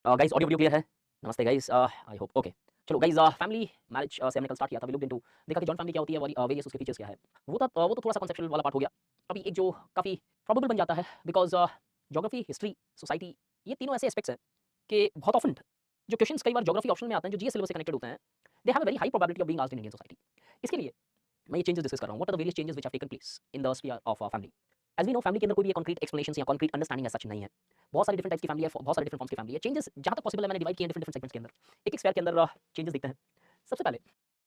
Guys audio video clear है? नमस्ते guys, I hope okay. चलो गाइस, फैमिली मैरिज से हमने कल स्टार्ट किया था। वी लुक्ड इनटू, देखा कि जॉइंट फैमिली क्या होती है, वेरियस उसके फीचर्स क्या है। वो तो थोड़ा सा कॉन्सेप्चुअल वाला पार्ट हो गया। अभी एक जो काफ़ी प्रोबेबल बन जाता है, बिकॉज़ ज्योग्राफी, हिस्ट्री, सोसाइटी, ये तीनों ऐसे एस्पेक्ट्स हैं कि बहुत ऑफ़न जो क्वेश्चंस कई बार ज्योग्राफी ऑप्शनल में आते हैं, जो जीएस सिलेबस से कनेक्टेड होते हैं, they have a very high probability of being asked in Indian society. इसके लिए मैं ये चेंजेस डिस्कस कर रहा हूँ। What are the various changes which have taken place in the sphere of family. As we know, family के अंदर कोई भी कॉन्क्रीट एक्सप्लेनेशंस या कॉन्क्रीट अंडरस्टैंडिंग एज़ सच नहीं है। बहुत सारी डिफरेंट टाइप्स की फैमिली है, बहुत सारे डिफरेंट फॉर्म्स की फैमिली है। चेंजेस जहाँ तक पॉसिबल है मैंने डिवाइड किए हैं डिफरेंट डिफरेंट सेगमेंट्स के अंदर। एक-एक स्फीयर के अंदर चेंजेस देखते हैं। सबसे पहले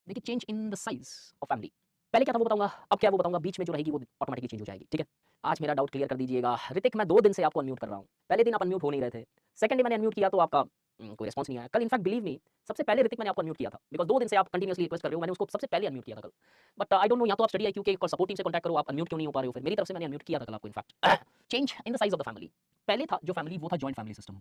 देखिए, change in the size of family. पहले क्या था वो बताऊँगा, अब क्या है वो बताऊँगा, बीच में जो रहेगी वो ऑटोमैटिकली चेंज हो जाएगी, ठीक है? आज मेरा डाउट क्लियर कर दीजिएगा। ऋतिक, मैं 2 दिन से आपको अनम्यूट कर रहा हूँ। पहले दिन आप अनम्यूट हो नहीं रहे थे। सेकंड डे मैंने अनम्यूट किया तो आपका कोई रिस्पॉन्स नहीं आया। कल इनफैक्ट बिलीव मी, सबसे पहले ऋतिक मैंने आपको अनम्यूट किया था, बिकॉज़ 2 दिन से आप कंटीन्यूअसली रिक्वेस्ट कर रहे हो, मैंने उसको सबसे पहले अनम्यूट किया था कल। बट आई डोंट नो, या तो आप स्टडी आईक्यू के सपोर्ट टीम से कॉन्टैक्ट करो, आप अनम्यूट क्यों नहीं हो पा रहे हो फिर? मेरी तरफ से मैंने अनम्यूट किया था कल आपको in fact. Change in the size of the family. पहले था जो फैमिली, वो था जॉइंट फैमिली सिस्टम।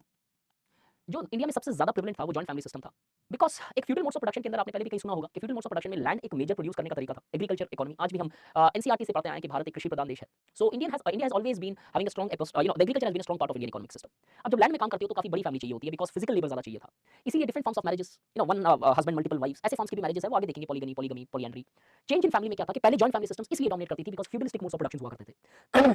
जो इंडिया में सबसे ज़्यादा प्रेवलेंट था वो जॉइंट फैमिली सिस्टम था। बिकॉज़ एक फ्यूडल मोड्स ऑफ प्रोडक्शन के अंदर आपने पहले भी कहीं सुना होगा कि फ्यूडल मोड्स ऑफ प्रोडक्शन में लैंड एक मेजर प्रोड्यूस करने का तरीका था। एग्रीकल्चर इकोनॉमी, आज भी हम एनसीईआरटी से पढ़ते आए हैं कि भारत एक कृषि प्रधान देश है। So India has always been having a strong the agriculture has been a strong part of Indian economic system. अब जब लैंड में काम करते हो तो काफ़ी बड़ी फैमिली चाहिए होती है, बिकॉज़ फिजिकल लेबर ज़्यादा चाहिए था। इसीलिए different forms of marriages, one husband multiple wives, ऐसे फॉर्म्स की भी मैरेजेस है, वो आगे देखेंगे, polygyny, polygamy, polyandry. Change in family में क्या था कि पहले जॉइंट फैमिली सिस्टम्स इसलिए डोमिनेट करती थी because feudalistic modes of production हुआ करते थे।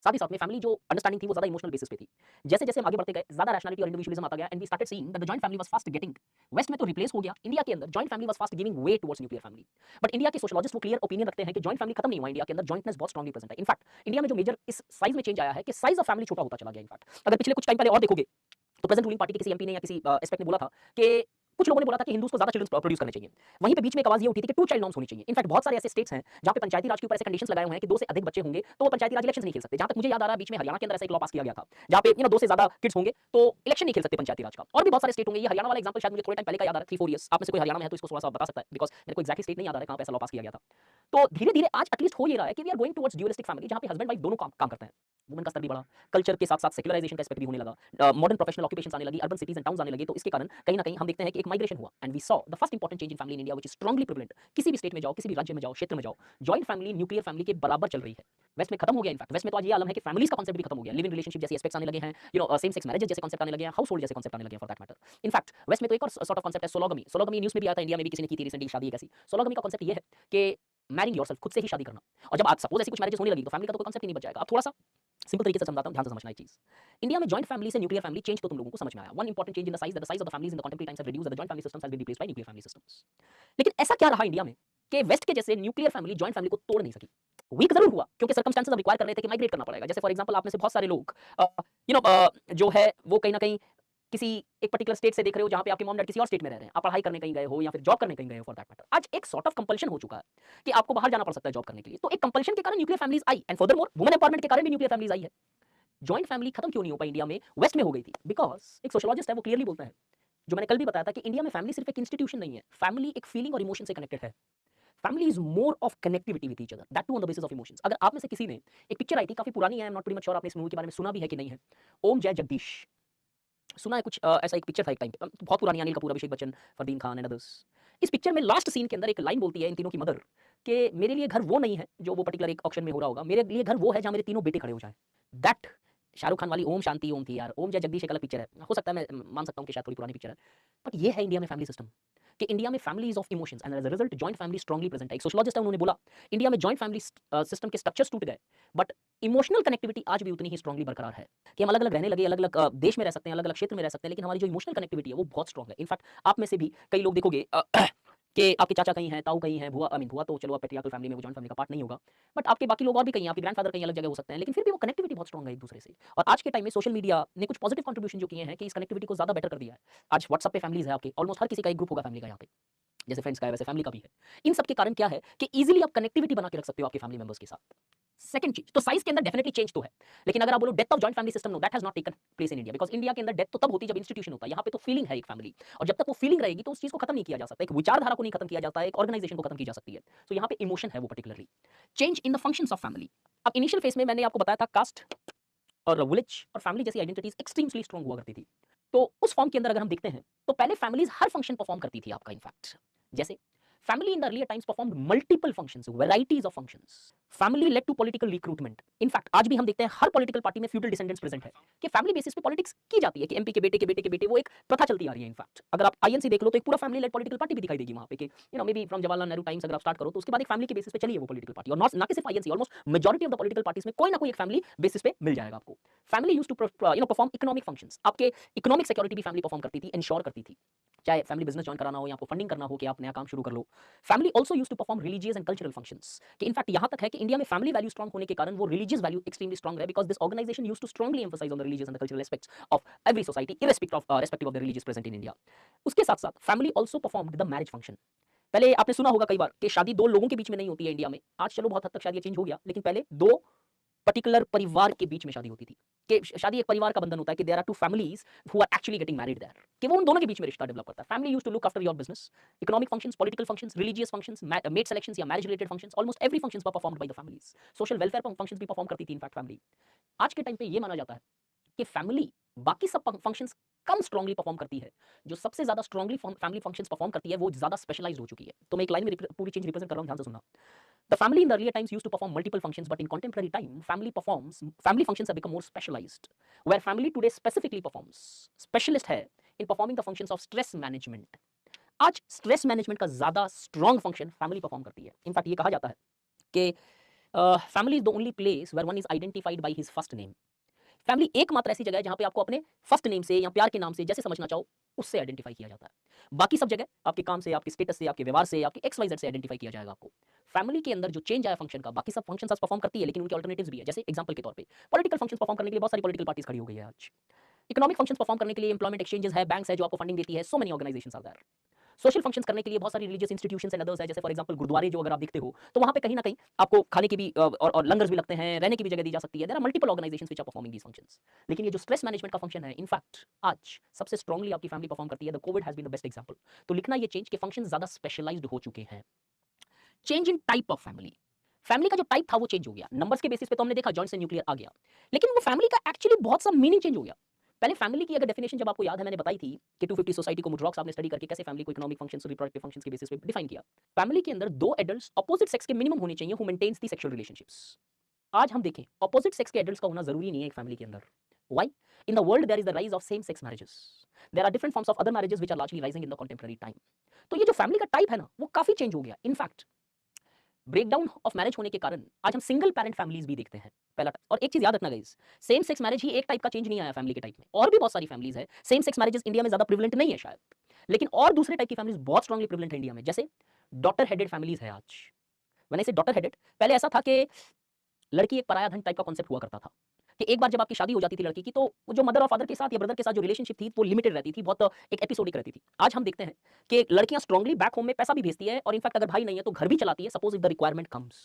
साथ ही साथ में फैमिली जो अंडरस्टैंडिंग थी वो ज़्यादा इमोशनल बेसिस पे थी। जैसे-जैसे हम आगे बढ़ते गए, ज़्यादा रैशनैलिटी और इंडिविजुअलिज्म आता गया, and we started seeing that the joint family was fast getting, west में तो रिप्लेस हो गया, इंडिया के अंदर joint family was fast giving way towards nuclear family. But India के सोशियोलॉजिस्ट वो क्लियर ओपिनियन रखते हैं कि जॉइंट फैमिली खत्म नहीं हुआ इंडिया के अंदर, जॉइंटनेस बहुत स्ट्रांगली प्रेजेंट है। इनफैक्ट इंडिया में जो मेजर इस साइज़ में चेंज आया है कि साइज़ ऑफ फैमिली छोटा होता चला गया इनफैक्ट। अगर पिछले कुछ टाइम पहले और देखोगे तो प्रेजेंट रूलिंग पार्टी के किसी एमपी ने या किसी एस्पेक्ट ने बोला था कि कुछ लोगों ने बोला था कि हिंदूज़ को ज़्यादा चिल्ड्रन प्रोड्यूस करने चाहिए। वहीं पे बीच में एक आवाज़ ये उठी थी कि 2 चाइल्ड नॉर्म्स होनी चाहिए। इनफैक्ट बहुत सारे ऐसे स्टेट्स हैं जहाँ पे पंचायती राज के ऊपर ऐसे कंडीशंस लगाए हुए हैं कि 2 से अधिक बच्चे होंगे तो वो पंचायती राज इलेक्शंस नहीं खेल सकते। जहाँ तक मुझे याद आ रहा है, बीच में हरियाणा के अंदर ऐसा एक लॉ पास किया गया था, जहाँ पे 2 से ज़्यादा किड्स होंगे तो इलेक्शन नहीं खेल सकते पंचायती राज का। और भी बहुत सारे स्टेट होंगे। ये हरियाणा वाला एग्जांपल शायद मुझे थोड़े टाइम पहले का याद आ रहा है, 3-4 ईयर्स। आप में से कोई हरियाणा में है तो इसको थोड़ा-सा बता सकता है, बिकॉज़ मेरे को एक्जेक्टली स्टेट नहीं याद आ रहा है कहाँ पे ऐसा लॉ पास किया गया था। तो धीरे-धीरे आज एटलीस्ट हो ये रहा है कि we are going towards dualistic family, जहाँ पे हस्बैंड वाइफ दोनों काम काम करते हैं। वुमेन का स्तर भी बढ़ा, कल्चर के साथ-साथ सेक्युलराइजेशन का एस्पेक्ट भी होने लगा। मॉडर्न प्रोफेशनल ऑक्यूपेशंस आने लगी, अर्बन सिटीज़ एंड टाउन्स आने लगे, तो इसके कारण कहीं न कहीं हम देखते हैं कि एक माइग्रेशन हुआ, and we saw the first important change in family in India which is strongly prevalent. किसी भी स्टेट में जाओ, किसी भी राज्य में जाओ, क्षेत्र में जाओ, जॉइंट फैमिली न्यूक्लियर फैमिली के बराबर चल रही है। वेस्ट में खत्म हो गया इनफैक्ट। वेस्ट में तो आज ये आलम है कि फैमिलीज़ का कांसेप्ट भी खत्म हो गया। लिव इन रिलेशनशिप जैसे एस्पेक्ट्स आने लगे हैं, सेम सेक्स मैरिजेस जैसे कांसेप्ट आने लगे हैं, हाउसहोल्ड जैसे कांसेप्ट आने लगे हैं for that matter. In fact west में तो एक और सॉर्ट ऑफ कांसेप्ट है, सोलोगमी। सोलोगमी न्यूज़ में भी आता है, इंडिया में भी किसी ने की थी रिसेंटली शादी एक ऐसी। सोलोगमी का कांसेप्ट ये है कि मैरिंग योरसेल्फ, खुद से ही शादी करना। और जब आज सपोज़ ऐसी कुछ मैरिजेस होने लगी तो फैमिली का तो कोई कांसेप्ट ही नहीं बच जाएगा। अब थोड़ा-सा सिंपल तरीके से समझाता हूँ, ध्यान से समझना एक चीज़। इंडिया में जॉइंट फैमिली से न्यूक्लियर फैमिली चेंज तो तुम लोगों को समझ में आया। One important change in the size, that the size of the families in the contemporary times have reduced, the joint family systems has been replaced by nuclear family systems. लेकिन ऐसा क्या रहा इंडिया में कि वेस्ट के जैसे nuclear family joint family को तोड़ नहीं सकी। वीक ज़रूर हुआ क्योंकि सर्कमस्टेंसेस अब रिक्वायर कर रहे थे कि माइग्रेट करना पड़ेगा। जैसे फॉर एग्जांपल आप में से बहुत सारे लोग जो है वो कहीं न कहीं किसी एक पर्टिकुलर स्टेट से देख रहे हो जहाँ पे आपके मॉम-डैड किसी और स्टेट में रह रहे हैं। आप पढ़ाई करने कहीं गए हो या फिर जॉब करने कहीं गए हो फॉर दैट मैटर। आज एक सॉर्ट ऑफ कंपल्शन हो चुका है कि आपको बाहर जाना पड़ सकता है जॉब करने के लिए। तो एक कंपल्शन के कारण nuclear families I, and furthermore women empowerment के कारण भी न्यूक्लियर फैमिलीज़ आई है। जॉइंट फैमिली खत्म क्यों नहीं हो पाई इंडिया में? वेस्ट में हो गई थी। बिकॉज़ एक सोशियोलॉजिस्ट है वो क्लियरली बोलता है, जो मैंने कल भी बताया था कि इंडिया में फैमिली सिर्फ एक इंस्टीट्यूशन नहीं है। फैमिली एक फीलिंग और इमोशन से कनेक्टेड है। Family is more of connectivity with each other, that too on the basis of emotions. अगर आप में से किसी ने, एक पिक्चर आई थी काफी पुरानी है, आई am not pretty much sure आपने इस मूवी के बारे में सुना भी है कि नहीं है, ओम जय जगदीश। सुना है कुछ? ऐसा एक पिक्चर था एक टाइम पे, बहुत पुरानी, अनिल कपूर, अभिषेक बच्चन, फरदीन खान एंड अदर्स। इस पिक्चर में लास्ट सीन के अंदर एक लाइन बोलती है इन तीनों की मदर कि मेरे लिए घर वो नहीं है जो वो पर्टिकुलर एक ऑक्शन में हो रहा होगा, मेरे लिए घर वो है जहाँ मेरे तीनों बेटे खड़े हो जाएं। दैट शाहरुख खान वाली ओम शांति ओम थी यार। ओम जय जगदीश एक अलग पिक्चर है, हो सकता है मैं मान सकता हूँ कि शायद थोड़ी पुरानी पिक्चर है, बट ये है इंडिया में फैमिली सिस्टम कि इंडिया में family is of emotions and as a result joint family strongly present है। एक सोशियोलॉजिस्ट है, उन्होंने बोला इंडिया में जॉइंट फैमिली सिस्टम के स्ट्रक्चर्स टूट गए, बट इमोशनल कनेक्टिविटी आज भी उतनी ही स्ट्रांगली बरकरार है कि हम अलग-अलग रहने लगे, अलग-अलग देश में रह सकते हैं, अलग-अलग क्षेत्र में रह सकते हैं, लेकिन हमारी जो इमोशनल कनेक्टिविटी है वो बहुत स्ट्रांग है। इनफैक्ट आप में से भी कई लोग देखोगे कि आपके चाचा कहीं हैं, ताऊ कहीं हैं, बुआ, आई मीन बुआ तो चलो आप पैट्रियार्कल फैमिली में वो जॉइंट फैमिली का पार्ट नहीं होगा, बट आपके बाकी लोग और भी कहीं हैं, आपके ग्रैंडफादर कहीं अलग जगह हो सकते हैं, लेकिन फिर भी वो कनेक्टिविटी बहुत स्ट्रांग है एक-दूसरे से। और आज के टाइम में सोशल मीडिया ने कुछ पॉजिटिव कंट्रीब्यूशन जो किए हैं कि इस कनेक्टिविटी को ज़्यादा बेटर कर दिया है। आज व्हाट्सएप पे फैमिलीज़ है आपके, ऑलमोस्ट हर किसी का एक ग्रुप होगा फैमिली का यहाँ पे। जैसे फ्रेंड्स का है वैसे फैमिली का भी है। इन सब के कारण क्या है कि ईज़िली आप कनेक्टिविटी बना के रख सकते हो आपके फैमिली मेंबर्स के साथ। सेकंड चीज़, तो साइज़ के अंदर डेफिनिटली चेंज तो है। लेकिन अगर आप बोलो death of joint family system, know that has not taken place in India, because India के अंदर डेथ तो तब होती है जब इंस्टीट्यूशन होता है। यहाँ पे तो फीलिंग है एक फैमिली, और जब तक वो फीलिंग रहेगी तो उस चीज़ को खत्म नहीं किया जा सकता। एक विचारधारा को नहीं खत्म किया जाता है, एक ऑर्गनाइजेशन को खत्म की जा सकती है। तो यहाँ पे इमोशन है वो particularly. Change in the functions of family. अब इनिशियल फेज़ में मैंने आपको बताया था कास्ट और विलेज और फैमिली जैसी आइडेंटिटीज़ एक्सट्रीमली स्ट्रांग हुआ करती थी। तो उस फॉर्म के अंदर अगर हम देखते हैं, तो पहले फैमिलीज़ हर फंक्शन परफॉर्म करती थी आपका इनफैक्ट। जैसे Family in the earlier times performed multiple functions, varieties of functions. Family led to political recruitment. In fact, आज भी हम देखते हैं हर पॉलिटिकल पार्टी में फ्यूडल डिसेंडेंट्स प्रेजेंट है कि फैमिली बेसिस पे पॉलिटिक्स की जाती है कि एमपी के बेटे के बेटे के बेटे, वो एक प्रथा चलती आ रही है। इनफैक्ट अगर आप आईएनसी देख लो तो एक पूरा फैमिली लेड पॉलिटिकल पार्टी भी दिखाई देगी वहां पे कि may be from Jawaharlal Nehru times अगर आप स्टार्ट करो तो उसके बाद एक फैमिली के बेसिस पे चली है वो पॉलिटिकल पार्टी, और नॉट ना कि सिर्फ INC, almost majority of the political parties में कोई ना कोई एक फैमिली बेसिस पे मिल जाएगा आपको। Family used to perform economic functions, आपके इकोनॉमिक सिक्योरिटी भी फैमिली परफॉर्म करती थी, इंश्योर करती थी, चाहे फैमिली बिजनेस ज्वाइन कराना हो या आपको फंडिंग करना हो कि आप नया काम शुरू कर लो। Family also used to perform religious and cultural functions, कि इनफैक्ट यहां तक है कि इंडिया में फैमिली वैल्यू स्ट्रांग होने के कारण वो रिलीजियस वैल्यू एक्सट्रीमली स्ट्रांग है, because this organisation used to strongly emphasise on the religious and the cultural aspects of every society irrespective of the religious present in India. उसके साथ साथ family also performed the marriage function. पहले आपने सुना होगा कई बार कि शादी दो लोगों के बीच में नहीं होती है इंडिया में, आज चलो बहुत हद तक शादी चेंज हो गया, लेकिन पहले दो पर्टिकुलर परिवार के बीच में शादी होती थी, कि शादी एक परिवार का बंधन होता है कि there are two families who are actually getting married there, कि वो उन दोनों के बीच में रिश्ता डेवलप करता है। Family used to look after your business, economic functions, political functions, religious functions, mate selections या marriage related functions, almost every functions were performed by the families. Social welfare functions भी परफॉर्म करती थी in fact family. आज के time पे ये माना जाता है कि फैमिली बाकी सब फंक्शंस कम स्ट्रांगली परफॉर्म करती है, जो सबसे ज्यादा स्ट्रांगली फैमिली फंक्शंस परफॉर्म करती है वो ज्यादा स्पेशलाइज्ड हो चुकी है। तो मैं एक लाइन में पूरी चीज रिप्रेजेंट कर रहा हूं, ध्यान से सुनना। The family in the earlier times used to perform multiple functions, but in contemporary time, family functions have become more specialized, where family today specifically performs, specialist है in performing the functions of stress management. आज stress management का ज्यादा strong function family perform करती है। In fact ये कहा जाता है कि family is the only place where one is identified by his first name. Family एकमात्र ऐसी जगह है जहां पे आपको अपने फर्स्ट नेम से या प्यार के नाम से जैसे समझना चाहो उससे आइडेंटिफाई किया जाता है। बाकी सब जगह आपके काम से, आपके स्टेटस से, आपके व्यवहार से, आपके XYZ से आइडेंटिफाई किया जाएगा आपको। फैमिली के अंदर जो चेंज आया फंक्शन का, बाकी सब फंक्शंस परफॉर्म करती है लेकिन उनके अल्टरनेटिव्स भी है। जैसे एग्जांपल के तौर पे पॉलिटिकल फंक्शंस परफॉर्म करने के लिए बहुत सारी पॉलिटिकल पार्टीज खड़ी हो गई है आज। इकोनॉमिक फंक्शंस परफॉर्म करने के लिए एम्प्लॉयमेंट एक्सचेंजेस है, बैंक्स है जो आपको फंडिंग देती है, so many organisations are there. Social functions करने के लिए बहुत सारी रिलीजियस इंस्टीट्यूशंस एंड अदर्स है, जैसे फॉर एग्जांपल गुरुद्वारे जो अगर आप देखते हो तो वहां पे कहीं ना कहीं आपको खाने की भी और लंगर्स भी लगते हैं, रहने की भी जगह दी जा सकती है। There are multiple organisations which are performing these functions. लेकिन ये जो स्ट्रेस मैनेजमेंट का फंक्शन है, इनफैक्ट आज सबसे स्ट्रांगली आपकी फैमिली परफॉर्म करती है। The COVID has been the best example. तो लिखना ये चेंज के फंक्शंस ज्यादा स्पेशलाइज्ड हो चुके हैं। Change in type of family, family का जो टाइप था वो चेंज हो गया। नंबर्स के बेसिस पे तो हमने देखा जॉइंट से न्यूक्लियर आ गया, लेकिन वो फैमिली का एक्चुअली बहुत सा मीनिंग चेंज हो गया। पहले फैमिली की अगर डेफिनेशन जब आपको याद है मैंने बताई थी कि 250 सोसाइटी को मुड्रॉक्स आपने स्टडी करके कैसे फैमिली को इकोनॉमिक फंक्शंस और रिप्रोडक्टिव फंक्शंस के बेसिस पे डिफाइन किया। फैमिली के अंदर दो एडल्ट्स ऑपोजिट सेक्स के मिनिमम होने चाहिए who maintains the sexual relationships. आज हम देखें ऑपोजिट सेक्स के एडल्ट्स का होना जरूरी नहीं है एक फैमिली के अंदर। Why? In the world there is the rise of same sex marriages, there are different forms of other marriages which are largely rising in the contemporary time. तो ये जो फैमिली का टाइप है ना वो काफी चेंज हो गया। इनफैक्ट ब्रेकडाउन ऑफ मैरिज होने के कारण आज हम सिंगल पेरेंट फैमिलीज भी देखते हैं पहला। और एक चीज याद रखना गाइस, सेम सेक्स मैरिज ही एक टाइप का चेंज नहीं आया फैमिली के टाइप में, और भी बहुत सारी फैमिलीज है। सेम सेक्स मैरिजेस इंडिया में ज्यादा प्रिवलेंट नहीं है शायद, लेकिन और दूसरे टाइप की फैमिलीज बहुत स्ट्रांगली प्रिवलेंट है इंडिया में, जैसे डॉटर हेडेड फैमिलीज है आज। मैंने इसे डॉटर हेडेड, पहले ऐसा था कि लड़की एक पराया धन टाइप का कॉन्सेप्ट हुआ करता था कि एक बार जब आपकी शादी हो जाती थी लड़की की तो वो जो मदर और फादर के साथ या ब्रदर के साथ जो रिलेशनशिप थी वो लिमिटेड रहती थी, बहुत एक एपिसोडिक रहती थी। आज हम देखते हैं कि लड़कियां स्ट्रांगली बैक होम में पैसा भी भेजती है और इनफैक्ट अगर भाई नहीं है तो घर भी चलाती है, suppose if the requirement comes.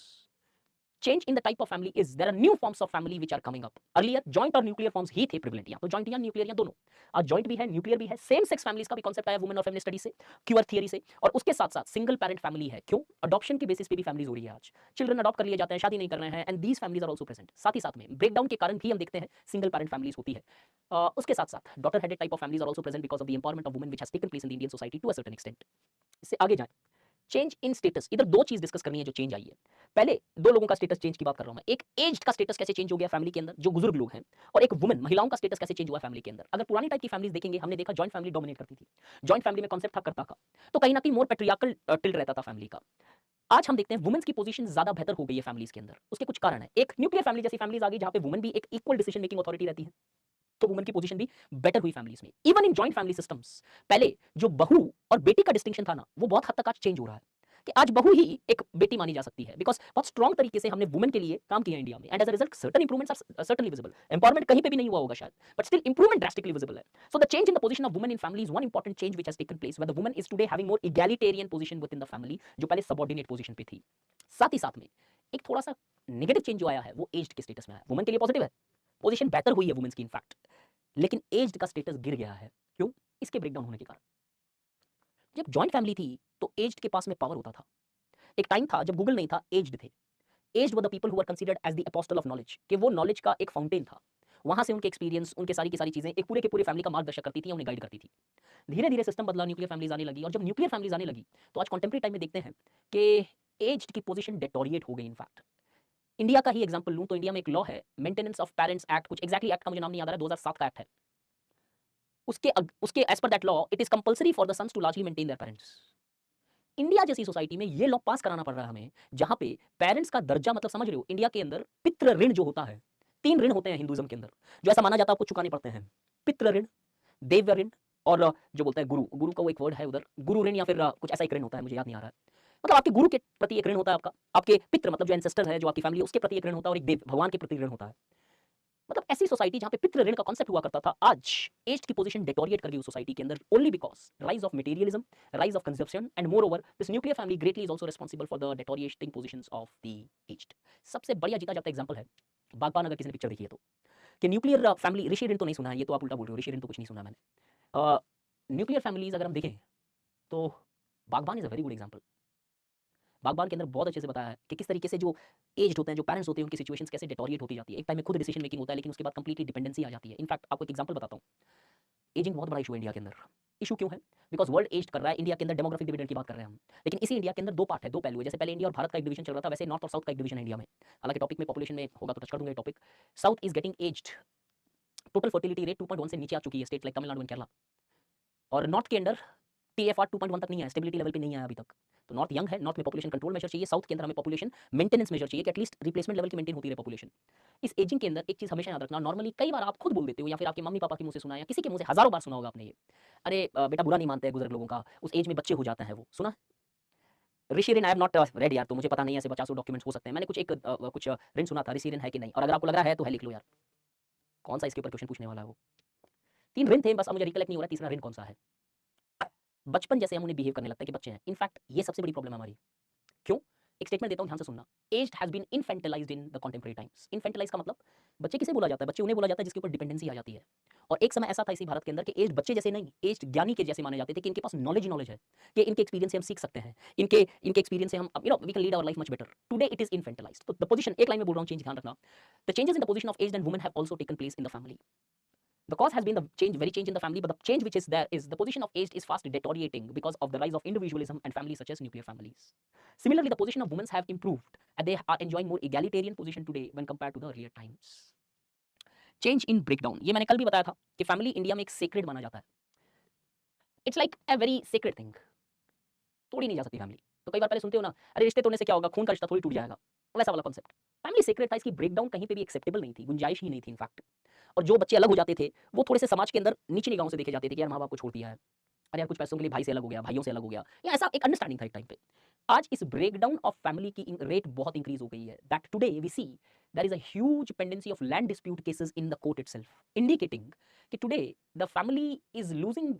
Change in the type of family is there are new forms of family which are coming up. Earlier joint और न्यूक्लियर फॉर्म्स ही थे प्रिवलेंट, या तो जॉइंट या न्यूक्लियर या दोनों। आज जॉइंट भी है, न्यूक्लियर भी है। सेम सेक्स फैमिलीज का भी कॉन्सेप्ट आया वुमेन और फेमिनिस्ट स्टडी से, क्यूअर थियरी से, और उसके साथ साथ सिंगल पेरेंट फैमिली है। क्यों? अडॉप्शन के बेसिस पे भी फैमिलीज हो रही है आज, चिल्ड्रन अडॉप्ट कर लिए जाते हैं, शादी नहीं कर रहे हैं, and these families are also present. साथ ही साथ में ब्रेकडाउन के कारण भी हम देखते हैं सिंगल पेरेंट फैमिलीज होती है। उसके साथ साथ daughter headed type of families are also present because of the empowerment of women which has taken place in the Indian society to a certain extent. इससे आगे जाएं, चेंज इन स्टेटस। इधर दो चीज डिस्कस करनी है जो चेंज आई है। पहले दो लोगों का स्टेटस चेंज की बात कर रहा हूं मैं। एक एज्ड का स्टेटस कैसे चेंज हो गया फैमिली के अंदर, जो बुजुर्ग लोग हैं, और एक वुमेन महिलाओं का स्टेटस कैसे चेंज हुआ फैमिली के अंदर। अगर पुरानी टाइप की फैमिलीज देखेंगे, हमने देखा जॉइंट फैमिली डोमिनेट करती थी, जॉइंट फैमिली में कॉन्सेप्ट था कर्ता का, तो कहीं ना कहीं मोर पेट्रियार्कल टिल्ट रहता था फैमिली का। आज हम देखते हैं वुमेन्स की पोजीशन ज्यादा बेहतर हो गई है फैमिलीज के अंदर। उसके कुछ कारण है। एक न्यूक्लियर फैमिली जैसी फैमिलीज आ गई जहां पे वुमेन भी एक इक्वल डिसीजन मेकिंग अथॉरिटी रहती है, तो वुमेन की पोजीशन भी बेटर हुई फैमिलीज में। Even in joint family systems पहले जो बहू और बेटी का डिस्टिंक्शन था ना वो बहुत हद तक आज चेंज हो रहा है कि आज बहू ही एक बेटी मानी जा सकती है, बिकॉज बहुत स्ट्रॉन्ग तरीके से हमने वुमेन के लिए काम किया इंडिया में, and as a result certain improvements are certainly visible. Empowerment कहीं पे भी नहीं हुआ होगा शायद, but still improvement drastically visible है। So the change in the position of women in family is one important change which has taken place, where the woman is today having more egalitarian position within the family, जो पहले subordinate position पे थी। साथ ही साथ में एक थोड़ा सा नेगेटिव चेंज जो आया है वो एज्ड के स्टेटस में आया। वुमेन के लिए पॉजिटिव है, पोजीशन बेहतर हुई है वुमेन्स की इनफैक्ट, लेकिन एज्ड का स्टेटस गिर गया है। क्यों? इसके ब्रेकडाउन होने के कारण। जब जॉइंट फैमिली थी तो एज्ड के पास में पावर होता था। एक टाइम था जब गूगल नहीं था, एज्ड थे। Aged were the people who were considered as the apostle of knowledge, कि वो नॉलेज का एक फाउंटेन था। वहाँ से उनके एक्सपीरियंस, उनके सारी की सारी चीज़ें एक पूरे के पूरे फैमिली का मार्गदर्शक करती थी या उन्हें गाइड करती थी। धीरे-धीरे सिस्टम बदला, न्यूक्लियर फैमिलीज़ आने लगी और जब न्यूक्लियर फैमिलीज़ आने लगी, तो आज कंटेम्परेरी टाइम में देखते हैं कि एज्ड की पोज़ीशन डेटोरिएट हो गई इनफैक्ट। इंडिया का ही एग्ज़ाम्पल लूँ तो इंडिया में एक लॉ है, मेंटेनेंस ऑफ पेरेंट्स एक्ट, कुछ एग्ज़ैक्टली एक्ट का मुझे नाम नहीं याद आ रहा है, 2007 का एक्ट है। उसके as per that law it is compulsory for the sons to largely maintain their parents. India जैसी सोसाइटी में ये लॉ पास कराना पड़ रहा है हमें, जहाँ पे पेरेंट्स का दर्जा, मतलब समझ रहे हो, इंडिया के अंदर पितृ ऋण जो होता है, 3 ऋण होते हैं हिंदुइज़्म के अंदर, जो ऐसा माना जाता है आपको चुकाने पड़ते हैं। पितृ ऋण, देव ऋण और जो बोलते हैं गुरु, गुरु का वो एक वर्ड है उधर, गुरु ऋण या फिर कुछ ऐसा एक ऋण होता है, मुझे याद नहीं आ रहा है। मतलब आपके गुरु के प्रति एक ऋण होता है आपका, आपके पितृ मतलब जो एंसेस्टर है, जो आपकी फैमिली है, उसके प्रति एक ऋण होता है और एक देव, भगवान के प्रति ऋण होता है। मतलब ऐसी सोसाइटी जहाँ पे पितृ ऋण का कॉन्सेप्ट हुआ करता था, आज एज्ड की पोजीशन डेटोरिएट कर गई उस सोसाइटी के अंदर, only because rise of materialism, rise of consumption and moreover this nuclear family greatly is also responsible for the deteriorating positions of the aged. सबसे बढ़िया जीता जागता एग्जांपल है बागबान, अगर किसी ने पिक्चर देखी है तो, कि न्यूक्लियर फैमिली, ऋषि ऋण तो नहीं सुना है, ये तो आप उल्टा बोल रहे हो, ऋषि ऋण तो कुछ नहीं सुना मैंने। न्यूक्लियर फैमिलीज अगर हम देखें तो बागबान is a very good example. बागबान के अंदर बहुत अच्छे से बताया है कि किस तरीके से जो एज्ड होते हैं, जो पेरेंट्स होते हैं, उनकी सिचुएशंस कैसे डेटोरिएट होती जाती है। एक टाइम में खुद डिसीजन मेकिंग होता है, लेकिन उसके बाद कंप्लीटली डिपेंडेंसी आ जाती है। इनफैक्ट आपको एक एग्जांपल बताता हूँ, एजिंग बहुत बड़ा इशू है इंडिया के अंदर। इशू क्यों है? बिकॉज वर्ल्ड एज कर रहा है, इंडिया के अंदर डेमोग्राफिक डिविडेंड की बात कर रहे हैं हम, लेकिन इसी इंडिया के अंदर दो पार्ट है, दो पहलू है। जैसे पहले इंडिया और भारत का एक डिवीजन चल रहा था, वैसे नॉर्थ और साउथ का एक डिवीजन है इंडिया में। हालांकि टॉपिक में पॉपुलेशन में होगा तो टच कर दूंगा ये topic. South is getting aged, total fertility rate 2.1 से नीचे आ चुकी है state like Tamil Nadu and Kerala, और नॉर्थ के अंदर टीएफआर 2.1 तक नहीं है, स्टेबिलिटी लेवल पे नहीं आया अभी तक। तो नॉर्थ यंग है, नॉर्थ में पॉपुलेशन कंट्रोल मेजर चाहिए, साउथ के अंदर हमें पॉपुलेशन मेंटेनेंस मेजर चाहिए कि एटलीस्ट रिप्लेसमेंट लेवल की मेंटेन होती रहे पॉपुलेशन। इस एजिंग के अंदर एक चीज हमेशा याद रखना, नॉर्मली कई बार आप खुद बोल देते हो या फिर आपके मम्मी पापा के मुंह से सुना है या किसी के मुंह से हजारों बार सुना होगा आपने ये, अरे बेटा बुरा नहीं मानते हैं बुजुर्ग लोगों का, उस एज में बच्चे हो जाते हैं, वो सुना? ऋषि ऋण आई एम नॉट रेड यार, तो मुझे पता नहीं है, ऐसे 50 डॉक्यूमेंट्स हो सकते हैं। मैंने कुछ कुछ ऋण सुना था, ऋषि ऋण है कि नहीं, और अगर आपको लग रहा है तो है लिख लो यार, कौन सा इसके ऊपर क्वेश्चन पूछने वाला है वो। 3 ऋण थे बस, अब मुझे रिकलेक्ट नहीं हो रहा तीसरा ऋण कौन सा है। बचपन जैसे हम उन्हें बिहेव करने लगता है कि बच्चे हैं। इनफैक्ट ये सबसे बड़ी प्रॉब्लम है हमारी। क्यों? एक स्टेटमेंट देता हूँ, ध्यान से सुनना। Aged has been infantilized in the contemporary times. Infantilize का मतलब बच्चे किसे बोला जाता है? बच्चे उन्हें बोला जाता है जिसके ऊपर डिपेंडेंसी आ जाती है। और एक समय ऐसा था इसी भारत के अंदर कि एज्ड बच्चे जैसे नहीं, एज्ड ज्ञानी के जैसे माने जाते थे कि इनके पास नॉलेज ही नॉलेज है, कि इनके एक्सपीरियंस से हम सीख सकते हैं, इनके इनके एक्सपीरियंस से हम we can lead our life much better. Today it is infantilized. तो द पोजीशन, एक लाइन में बोल रहा हूँ, चेंज ध्यान रखना। The changes in the position of aged and women have also taken place in the family. The cause has been the change, very change in the family, but the change which is there is the position of aged is fast deteriorating because of the rise of individualism and families such as nuclear families. Similarly, the position of women have improved and they are enjoying more egalitarian position today when compared to the earlier times. Change in breakdown, ये मैंने कल भी बताया था कि family India में एक sacred माना जाता है। It's like a very sacred thing, तोड़ी नहीं जा सकती फैमिली। तो कई बार पहले सुनते हो ना, अरे रिश्ते तोड़ने से क्या होगा, खून का रिश्ता थोड़ी टूट जाएगा, वैसा वाला कॉन्सेप्ट। फैमिली सेक्रेट था, इसकी ब्रेकडाउन कहीं पे भी एक्सेप्टेबल नहीं थी, गुंजाइश ही नहीं थी इनफैक्ट। और जो बच्चे अलग हो जाते थे, वो थोड़े से समाज के अंदर नीची निगाहों से देखे जाते थे कि यार माँ बाप को छोड़ दिया है, अरे यार कुछ पैसों के लिए भाई से अलग हो गया, भाइयों से अलग हो गया, या ऐसा एक अंडरस्टैंडिंग था एक टाइम पे। आज इस ब्रेकडाउन ऑफ फैमिली की रेट बहुत इंक्रीज हो गई है, that today we see there is a huge dependency of land dispute cases in the court itself, indicating that today the family is losing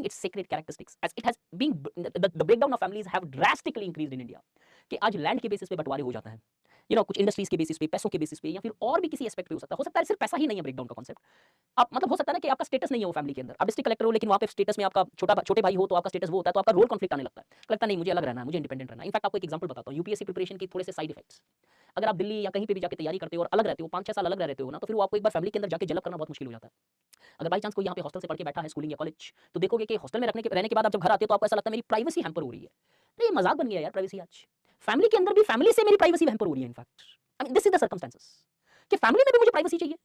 its sacred characteristics as it has been the breakdown of families have drastically increased in India, कि आज land के basis पे बंटवारे हो जाते हैं, कुछ industries के बेसिस पे, पैसों के बेसिस पे, या फिर और भी किसी एस्पेक्ट पे हो सकता है सिर्फ पैसा ही नहीं है ब्रेकडाउन का कॉन्सेप्ट। आप मतलब हो सकता है ना कि आपका स्टेटस नहीं है वो फैमिली के अंदर, आप डिस्ट्रिक्ट कलेक्टर हो लेकिन वहाँ पे स्टेटस में आपका छोटे भाई हो तो आपका स्टेटस वो होता है, तो आपका रोल कॉन्फ्लिक्ट आने लगता है, लगता नहीं मुझे अलग रहना है, मुझे इंडिपेंडेंट रहना है। इनफैक्ट आपको एक एग्जांपल बताता हूँ यूपीएससी प्रिपरेशन की थोड़े से साइड इफेक्ट्स। अगर आप दिल्ली या कहीं पे भी जाके तैयारी करते हो और अलग रहते हो, 5-6 साल अलग रहते हो ना, तो फिर वो आपको एक बार फैमिली के अंदर जाके जलब करना बहुत मुश्किल हो जाता है। अगर बाई चांस कोई यहाँ पे हॉस्टल से पढ़ के बैठा है, स्कूलिंग या कॉलेज, तो देखोगे कि हॉस्टल में रहने के बाद आप जब घर आते हो तो आपको ऐसा लगता है मेरी प्राइवेसी हैम्पर हो रही है। तो ये मजाक बन गया यार प्राइवेसी आज। फैमिली के अंदर भी फैमिली से मेरी प्राइवेसी हैम्पर हो रही है in fact. I mean this is the circumstances कि फैमिली में भी मुझे प्राइवेसी चाहिए।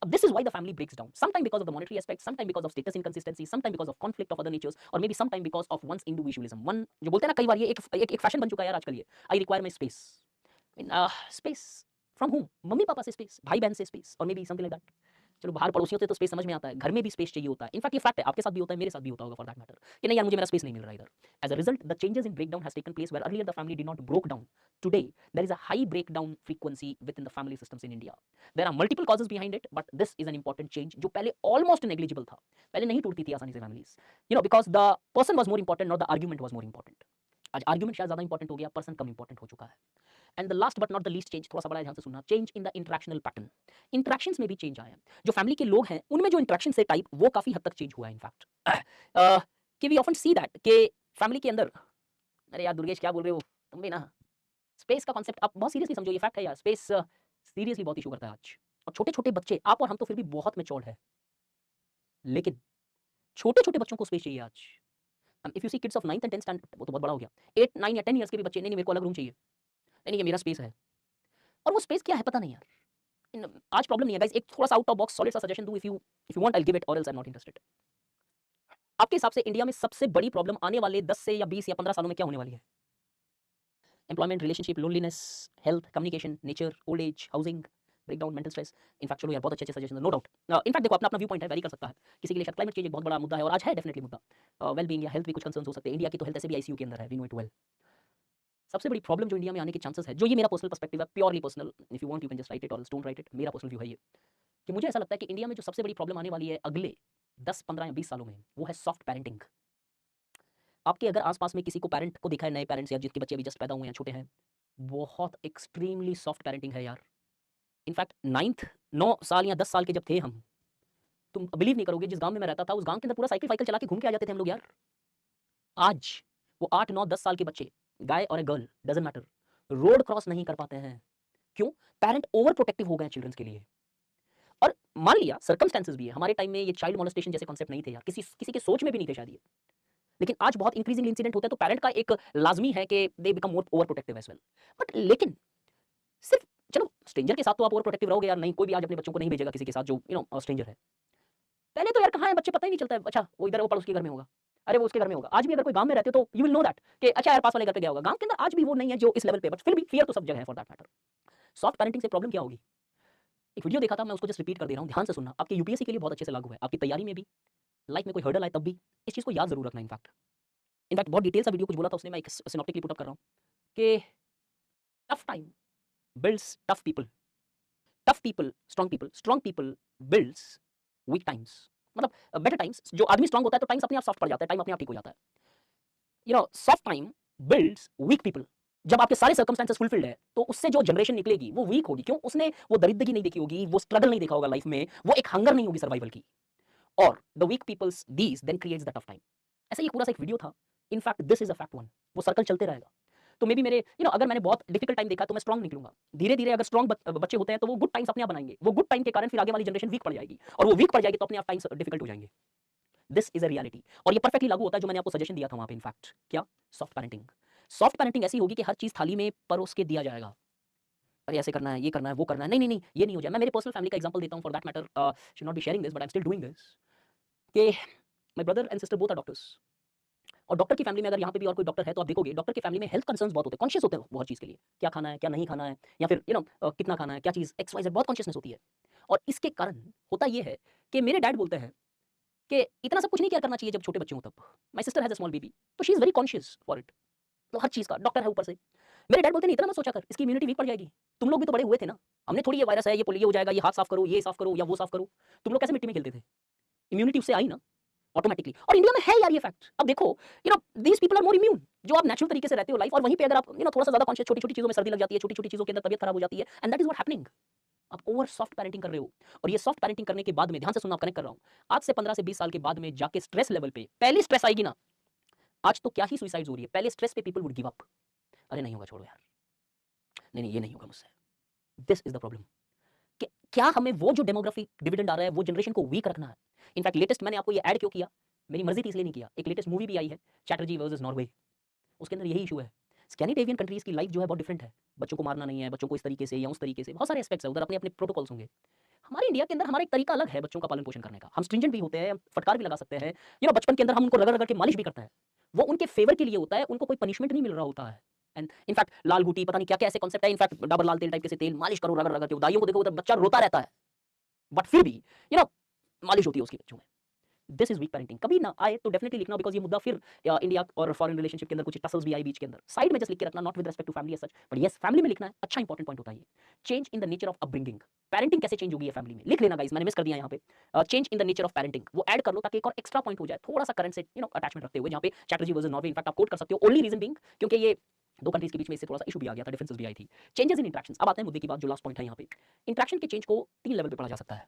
This is why the family breaks down. Sometimes because of the monetary aspect, sometimes because of status inconsistency, sometimes because of conflict of other natures, or maybe sometimes because of one's individualism. One जो बोलते हैं ना कई बार ये एक fashion बन चुका है यार आजकल ये। I require my space. I mean, space from whom? Mummy papa से space, भाई बहन से space, or maybe something like that. चलो बाहर पड़ोसियों से तो स्पेस समझ में आता है, घर में भी स्पेस चाहिए होता है। इनफैक्ट ये फैक्ट है, आपके साथ भी होता है, मेरे साथ भी होता होगा फॉर दैट मैटर, कि नहीं यार मुझे मेरा स्पेस नहीं मिल रहा इधर। As a result the changes in breakdown has taken place where earlier the family did not broke down, today there is a high breakdown frequency within the family systems in India. There are multiple causes behind it, but this is an important change जो पहले almost negligible था। पहले नहीं टूटती थी आसानी से families, because the person was more important, not the argument was more important. आज आर्गुमेंट शायद ज्यादा इंपॉर्टेंट हो गया, पर्सन कम इंपॉर्टेंट हो चुका है। And the last but not the least change, थोड़ा सा बड़ा ध्यान से सुनना, change in the interactional pattern. Interactions में भी चेंज आया है। जो फैमिली के लोग हैं उनमें जो इंटरेक्शन से टाइप वो काफी हद तक चेंज हुआ है इनफैक्ट। कि वी ऑफन सी दैट कि फैमिली के अंदर, अरे यार दुर्गेश क्या बोल रहे हो तुम भी ना, स्पेस का कॉन्सेप्ट आप बहुत सीरियसली समझो, ये फैक्ट है यार, स्पेस सीरियसली बहुत इशू करता है आज। और छोटे-छोटे बच्चे, आप और हम तो फिर भी बहुत मैच्योर्ड है, लेकिन छोटे-छोटे बच्चों को स्पेस चाहिए आज। If you see kids of 9th and 10th standard, वो तो बहुत बड़ा हो गया। 8, 9 या 10 इयर्स के भी बच्चे, नहीं, नहीं मेरे को अलग रूम चाहिए। नहीं, नहीं ये मेरा स्पेस है। और वो स्पेस क्या है पता नहीं यार। आज प्रॉब्लम नहीं है गाइस, एक थोड़ा-सा आउट ऑफ बॉक्स सॉलिड सा सजेशन दूँ, if you want I will give it or else I am not interested. आपके हिसाब से इंडिया में सबसे बड़ी प्रॉब्लम आने वाले 10 से या 20 या 15 सालों में क्या होने वाली है? Employment, relationship, loneliness, health, communication, nature, old age, housing, breakdown, mental stress. In fact चलो यार बहुत अच्छे-अच्छे सजेशन है, नो डाउट। इनफैक्ट देखो अपना-अपना व्यू पॉइंट है, वेरी कर सकता है। किसी के लिए शायद क्लाइमेट चेंज एक बहुत बड़ा मुद्दा है और आज है डेफिनिटली मुद्दा। वेल बीइंग या हेल्थ भी कुछ कंसर्न्स हो सकते हैं। इंडिया की तो हेल्थ ऐसे भी आईसीयू के अंदर है, वी नो इट वेल। सबसे बड़ी प्रॉब्लम जो इंडिया में आने के चांसेस है, जो ये मेरा पर्सनल पर्सपेक्टिव है, purely personal, if you want you can just right it और डोंट राइट इट, मेरा पर्सनल व्यू है ये, कि मुझे ऐसा लगता है कि इंडिया में जो सबसे बड़ी प्रॉब्लम आने वाली है अगले 10, 15 या 20 सालों में, वो है सॉफ्ट पैरेंटिंग। आपके अगर आस-पास में किसी को पैरेंट को देखा है, नए पेरेंट्स या जिनके बच्चे अभी जस्ट पैदा हुए हैं, छोटे हैं, बहुत एक्सट्रीमली सॉफ्ट पैरेंटिंग है यार। इनफैक्ट 9th 9 साल या 10 साल के जब थे हम, तुम बिलीव नहीं करोगे, जिस गाँव में मैं रहता था, उस गाँव के अंदर पूरा साइकिल वाइकिल चला के घूम के आ जाते थे हम लोग यार। आज वो 8, 9, 10 साल के बच्चे, गाय और a girl doesn't matter, road cross नहीं कर पाते हैं। क्यों? पेरेंट ओवर प्रोटेक्टिव हो गए हैं चिल्ड्रंस के लिए। और मान लिया सर्कमस्टेंसेस भी है, हमारे टाइम में ये चाइल्ड मोलेस्टेशन जैसे कॉन्सेप्ट नहीं थे यार, किसी किसी के सोच में भी नहीं थे शायद ये। लेकिन आज बहुत इंक्रीजिंग इंसिडेंट होता है, तो पेरेंट का एक लाज़मी है कि they become more over protective as well. But लेकिन सिर्फ चलो स्ट्रेंजर के साथ तो आप ओवर प्रोटेक्टिव रहोगे यार, नहीं कोई भी आज अपने बच्चों को नहीं भेजेगा किसी के साथ जो स्ट्रेंजर है। पहले तो यार कहाँ है बच्चे, पता ही नहीं चलता है, अच्छा वो इधर है, वो पड़ोस के घर में होगा, अरे वो उसके घर में होगा। आज भी अगर कोई गाँव में रहते हो तो यू विल नो दैट कि अच्छा यार पास वाले घर पे गया होगा। गाँव के अंदर आज भी वो नहीं है जो इस लेवल पे, बट फिर भी फियर तो सब जगह है for that matter. Soft parenting से प्रॉब्लम क्या होगी? एक वीडियो देखा था, मैं उसको जस्ट रिपीट कर दे रहा हूँ, ध्यान से सुनना। आपके यूपीएससी के लिए बहुत अच्छे से लागू है, आपकी तैयारी में भी, लाइफ में कोई हर्डल आए तब भी, इस चीज़ को याद ज़रूर रखना। इनफैक्ट बहुत डिटेल सा वीडियो कुछ बोला था उसने, मैं एक सिनॉप्टिकली पुट अप कर रहा हूँ कि tough time builds tough people, tough people strong people builds weak times. मतलब बेटर टाइम्स, जो आदमी स्ट्रॉन्ग होता है तो टाइम्स अपने आप सॉफ्ट पड़ जाता है, टाइम अपने आप ठीक हो जाता है। Soft time builds weak people. जब आपके सारे सर्कमस्टेंसेस फुलफिल्ड है तो उससे जो जनरेशन निकलेगी वो वीक होगी। क्यों? उसने वो दरिद्रगी नहीं देखी होगी, वो स्ट्रगल नहीं देखा होगा लाइफ में, वो एक हंगर नहीं होगी सर्वाइवल की। और the weak peoples these then creates the tough time. ऐसा ये पूरा सा एक वीडियो था। In fact this is a fact one, वो सर्कल चलते रहेगा। तो मे बी मेरे अगर मैंने बहुत डिफिकल्ट टाइम देखा तो मैं स्ट्रॉन्ग निकलूंगा। धीरे धीरे अगर स्ट्रॉन्ग बच्चे होते हैं तो वो गुड टाइम्स अपने आप बनाएंगे, वो गुड टाइम के कारण फिर आगे वाली जनरेशन वीक पड़ जाएगी, और वो वीक पड़ जाएगी तो अपने आप टाइम्स डिफिकल्ट हो जाएंगे। दिस इज अ रियलिटी, और ये परफेक्टली लागू होता है जो मैंने आपको सजेशन दिया था वहां पे। इनफैक्ट क्या? Soft parenting. सॉफ्ट पैरेंटिंग ऐसी होगी कि हर चीज थाली में परोस के दिया जाएगा। अरे ऐसे करना है, ये करना है, वो करना है, नहीं नहीं नहीं ये नहीं हो जाए। मैं मेरे पर्सनल फैमिली का एग्जांपल देता हूं for that matter, should not be sharing this but I am still doing this, कि my brother and sister both are doctors. और डॉक्टर की फैमिली में अगर यहाँ पे भी और कोई डॉक्टर है तो आप देखोगे डॉक्टर की फैमिली में हेल्थ कंसर्न्स बहुत होते हैं, कॉन्शियस होते हैं वो हर चीज़ के लिए, क्या खाना है क्या नहीं खाना है, या फिर कितना खाना है, क्या चीज़ एक्स वाई जेड, बहुत कॉन्शियसनेस होती है। और इसके कारण होता ये है कि मेरे डैड बोलते हैं कि इतना सब कुछ नहीं केयर करना चाहिए जब छोटे बच्चे हों तब। My sister has a small baby, तो she is very conscious for it. तो हर चीज़ का डॉक्टर है ऊपर से। मेरे डैड बोलते हैं, नहीं इतना मत सोचा कर, इसकी इम्यूनिटी वीक पड़ जाएगी। तुम लोग भी तो बड़े हुए थे ना, हमने थोड़ी ये वायरस है, ये पोलियो हो जाएगा, ये हाथ साफ करो, ये साफ करो या वो साफ करो। तुम लोग कैसे मिट्टी में खेलते थे? इम्यूनिटी उससे आई ना ऑटोमेटिकली। और इंडिया में है यार ये फैक्ट। अब देखो these people are more immune, जो आप नेचुरल तरीके से रहते हो लाइफ, और वहीं पे अगर आप थोड़ा सा ज्यादा कॉन्शियस, छोटी छोटी चीजों में सर्दी लग जाती है, छोटी छोटी चीजों के अंदर तबियत खराब हो जाती है, and that is what happening. आप ओवर सॉफ्ट पैरेंटिंग कर रहे हो। और ये सॉफ्ट पैरेंटिंग करने के बाद में, ध्यान से सुनना, आप कनेक्ट कर रहा हूं, आज से 15 से 20 साल के बाद में जाके स्ट्रेस लेवल पे पहली स्ट्रेस आएगी ना। आज तो क्या ही सुसाइड्स हो रही है, पहले स्ट्रेस पे पीपल वुड गिव अप। अरे नहीं होगा, छोड़ो यार, नहीं नहीं ये नहीं होगा मुझसे। दिस इज द प्रॉब्लम, कि क्या हमें वो जो डेमोग्राफिक डिविडेंड आ रहा है वो जनरेशन को वीक रखना है। इनफैक्ट लेटेस्ट मैंने आपको ये ऐड क्यों किया, मेरी मर्जी थी इसलिए नहीं किया। एक लेटेस्ट मूवी भी आई है, चैटर्जी वर्सेस नॉर्वे, उसके अंदर यही इशू है। स्कैंडिनेवियन कंट्रीज की लाइफ जो है बहुत डिफरेंट है। बच्चों को मारना नहीं है, बच्चों को इस तरीके से या उस तरीके से, बहुत सारे एस्पेक्ट्स है उधर, अपने अपने प्रोटोकॉल्स होंगे। हमारे इंडिया के अंदर हमारा एक तरीका अलग है बच्चों का पालन पोषण करने का। हम स्ट्रिंजेंट भी होते हैं, हम फटकार भी लगा सकते हैं, बचपन के अंदर हम उनको रगड़ रगड़ के मालिश भी करते हैं। वो उनके फेवर के लिए होता है, उनको कोई पनिशमेंट नहीं मिल रहा होता है। एंड इनफैक्ट लाल गुटी पता नहीं क्या क्या ऐसे कॉन्सेप्ट है, इनफैक्ट डाबर लाल तेल टाइप के से तेल मालिश करो रगड़ रगड़ के, दाइयों को देखो उधर बच्चा रोता रहता है, बट फिर भी यू नो मालिश होती है उसकी बच्चों में। This is weak parenting. कभी ना आए तो डेफिनेटली लिखना, बिकॉज ये मुद्दा फिर इंडिया और फॉरेन रिलेशनशिप के अंदर कुछ टसल्स भी आई बीच के अंदर। साइड में जस्ट लिख के रखना, not with respect to family as such, but yes family में लिखना है, अच्छा इंपॉर्टेंट पॉइंट होता है ये। Change in the nature of upbringing. Parenting कैसे चेंज होगी है फैमिली में, लिख लेना गाइस, मैंने मिस कर दिया यहाँ पे। Change in the nature of parenting वो ऐड कर लो, ताकि एक और एक्स्ट्रा पॉइंट हो जाए, थोड़ा सा करंट से अटैचमेंट रखते हुए, जहाँ पे चैटर्जी वर्सेस नॉर्वे इनफैक्ट आप कोट कर सकते हो। ओनली रीजन बिंग क्योंकि ये दो कंट्रीज के बीच में इससे थोड़ा सा इशू भी आ गया था, डिफरेंसेस भी आई थी। Changes in interactions. अब आते हैं मुद्दे की बात, जो लास्ट पॉइंट है यहाँ पे। इंटरेक्शन के चेंज को 3 लेवल पे पढ़ा जा सकता है।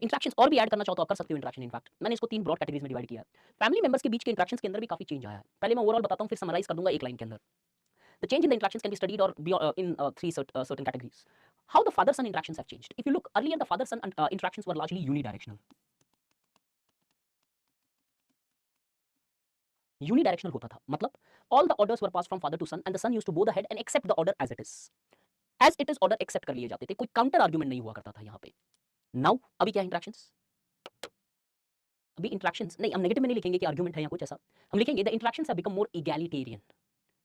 इंटरेक्शंस और भी ऐड करना चाहो तो आप कर सकते हो इंटरेक्शन। इनफैक्ट मैंने इसको 3 ब्रॉड कैटेगरीज में डिवाइड किया है। फैमिली मेंबर्स के बीच के इंटरेक्शंस के अंदर भी काफ़ी चेंज आया है। पहले मैं ओवरऑल बताता हूँ, फिर समराइज़ कर दूँगा एक लाइन के अंदर। The change in the interactions can be studied और be in 3 certain categories. How the father-son interactions have changed. If you look earlier, the father-son interactions were largely unidirectional. Unidirectional होता था, मतलब all the orders were passed from father to son and the son used to bow the head and accept the order as it is. As it is order accept कर लिए जाते थे, कोई counter argument नहीं हुआ करता था यहाँ पे। नाउ अभी क्या इंटरेक्शंस, अभी इंटरेक्शंस नहीं, हम नेगेटिव में नहीं लिखेंगे कि आर्ग्यूमेंट है या कुछ ऐसा, हम लिखेंगे the interactions have become more egalitarian.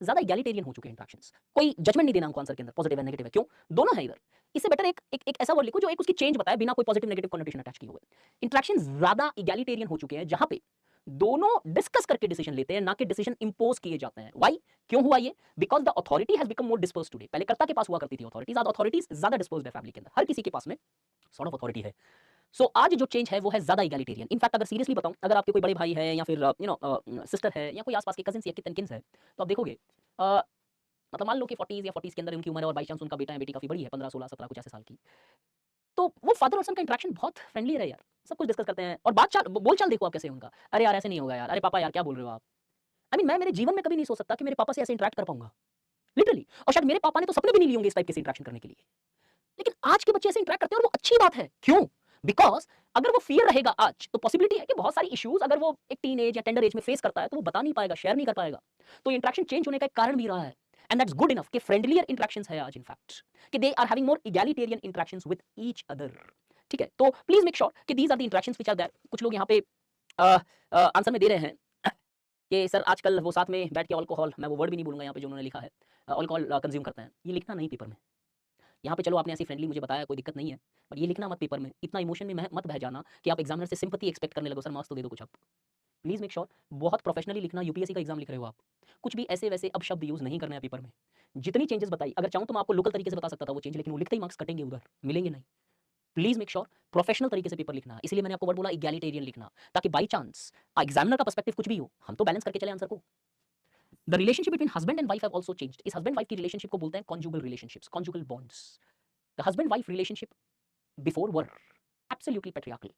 ज़्यादा इगैलिटेरियन हो चुके हैं इंटरेक्शंस। कोई जजमेंट नहीं देना हमको आंसर के अंदर, पॉजिटिव है नेगेटिव है, क्यों? दोनों है इधर। इससे बेटर एक ऐसा वर्ड लिखो जो एक उसकी चेंज बताए बिना कोई पॉजिटिव नेगेटिव कॉनोटेशन अटैच किए हुए। इंटरेक्शन ज़्यादा इगैलिटेरियन हो चुके हैं, जहाँ पे दोनों डिस्कस करके डिसीजन लेते हैं, ना कि डिसीजन इंपोज किए जाते हैं। व्हाई, क्यों हुआ ये? Because the authority has become more disperse today. पहले कर्ता के पास हुआ करती थी अथॉरिटीज, आज अथॉरिटीज ज्यादा डिस्पर्स्ड है फैमिली के अंदर, हर किसी के पास में सॉर्ट ऑफ अथॉरिटी है। सो आज जो चेंज है वो है ज्यादा इगैलिटेरियन। इनफैक्ट अगर सीरियसली बताऊं, अगर आपके कोई बड़े भाई है या फिर सिस्टर है या कोई आसपास के कजिन्स या किन्स है, तो आप देखोगे मतलब मान लो कि 40s या 40s के अंदर उनकी उम्र है और बाई चांस उनका बेटा या बेटी काफी बड़ी है, 15 16 17 कुछ ऐसे साल की, तो वो फादर और सन का इंटरेक्शन बहुत फ्रेंडली है यार। सब कुछ डिस्कस करते हैं और बात चाल बोलचाल देखो आप कैसे है उनका। अरे यार ऐसे नहीं होगा यार, अरे पापा यार क्या बोल रहे हो आप। आई मीन मैं मेरे जीवन में कभी नहीं सोच सकता कि मेरे पापा से ऐसे इंटरेक्ट कर पाऊंगा लिटरली, और शायद मेरे पापा ने तो सपने भी नहीं लिए होंगे इस टाइप के इंटरेक्शन करने के लिए। लेकिन आज के बच्चे ऐसे इंटरेक्ट करते हैं और वो अच्छी बात है। क्यों? बिकॉज अगर वो फियर रहेगा आज, तो पॉसिबिलिटी है कि बहुत सारी इश्यूज अगर वो एक टीन एज या टेंडर एज में फेस करता है तो वो बता नहीं पाएगा, शेयर नहीं कर पाएगा। तो इंटरेक्शन चेंज होने का एक कारण भी रहा है, एंड दैट्स गुड इनफ कि फ्रेंडलियर इंटरेक्शंस है आज इनफैक्ट, कि they are having more egalitarian interactions with each other. ठीक है, तो प्लीज मेक श्योर कि these are the interactions which are there. कुछ लोग यहाँ पे आंसर में दे रहे हैं कि सर आजकल वो साथ में बैठ के अल्कोहल, मैं वो वर्ड भी नहीं बोलूंगा यहाँ पे जो उन्होंने लिखा है, अल्कोहल कंज्यूम करते हैं। ये लिखना नहीं पेपर में। यहाँ पे चलो आपने ऐसी फ्रेंडली मुझे बताया, कोई दिक्कत नहीं है, पर ये लिखना मत पेपर में, इतना इमोशन में मत बह जाना कि आप एग्जामिनर से सिंपैथी एक्सपेक्ट करने लगो, सर मार्क्स तो दे दो कुछ आप। प्लीज मेक श्योर बहुत प्रोफेशनली लिखना। यूपीएससी का एग्जाम लिख रहे हो आप, कुछ भी ऐसे वैसे अब शब्द यूज नहीं करना है पेपर में। जितनी चेंजेस बताई, अगर चाहूँ तो मैं आपको लोकल तरीके से बता सकता था वो चेंज, लेकिन वो लिखते ही मार्क्स कटेंगे, उधर मिलेंगे नहीं। प्लीज मेक श्योर प्रोफेशनल तरीके से पेपर लिखना। इसलिए मैंने आपको वर्ड बोला इगैलिटेरियन लिखना, ताकि बाई चांस एग्जामिनर का पर्सपेक्टिव कुछ भी हो, हम तो बैलेंस करके चले आंसर को। The relationship between husband and wife have also changed. इस हस्बैंड वाइफ की रिलेशनशिप को बोलते हैं conjugal relationships, conjugal bonds. The husband wife relationship before were absolutely patriarchal.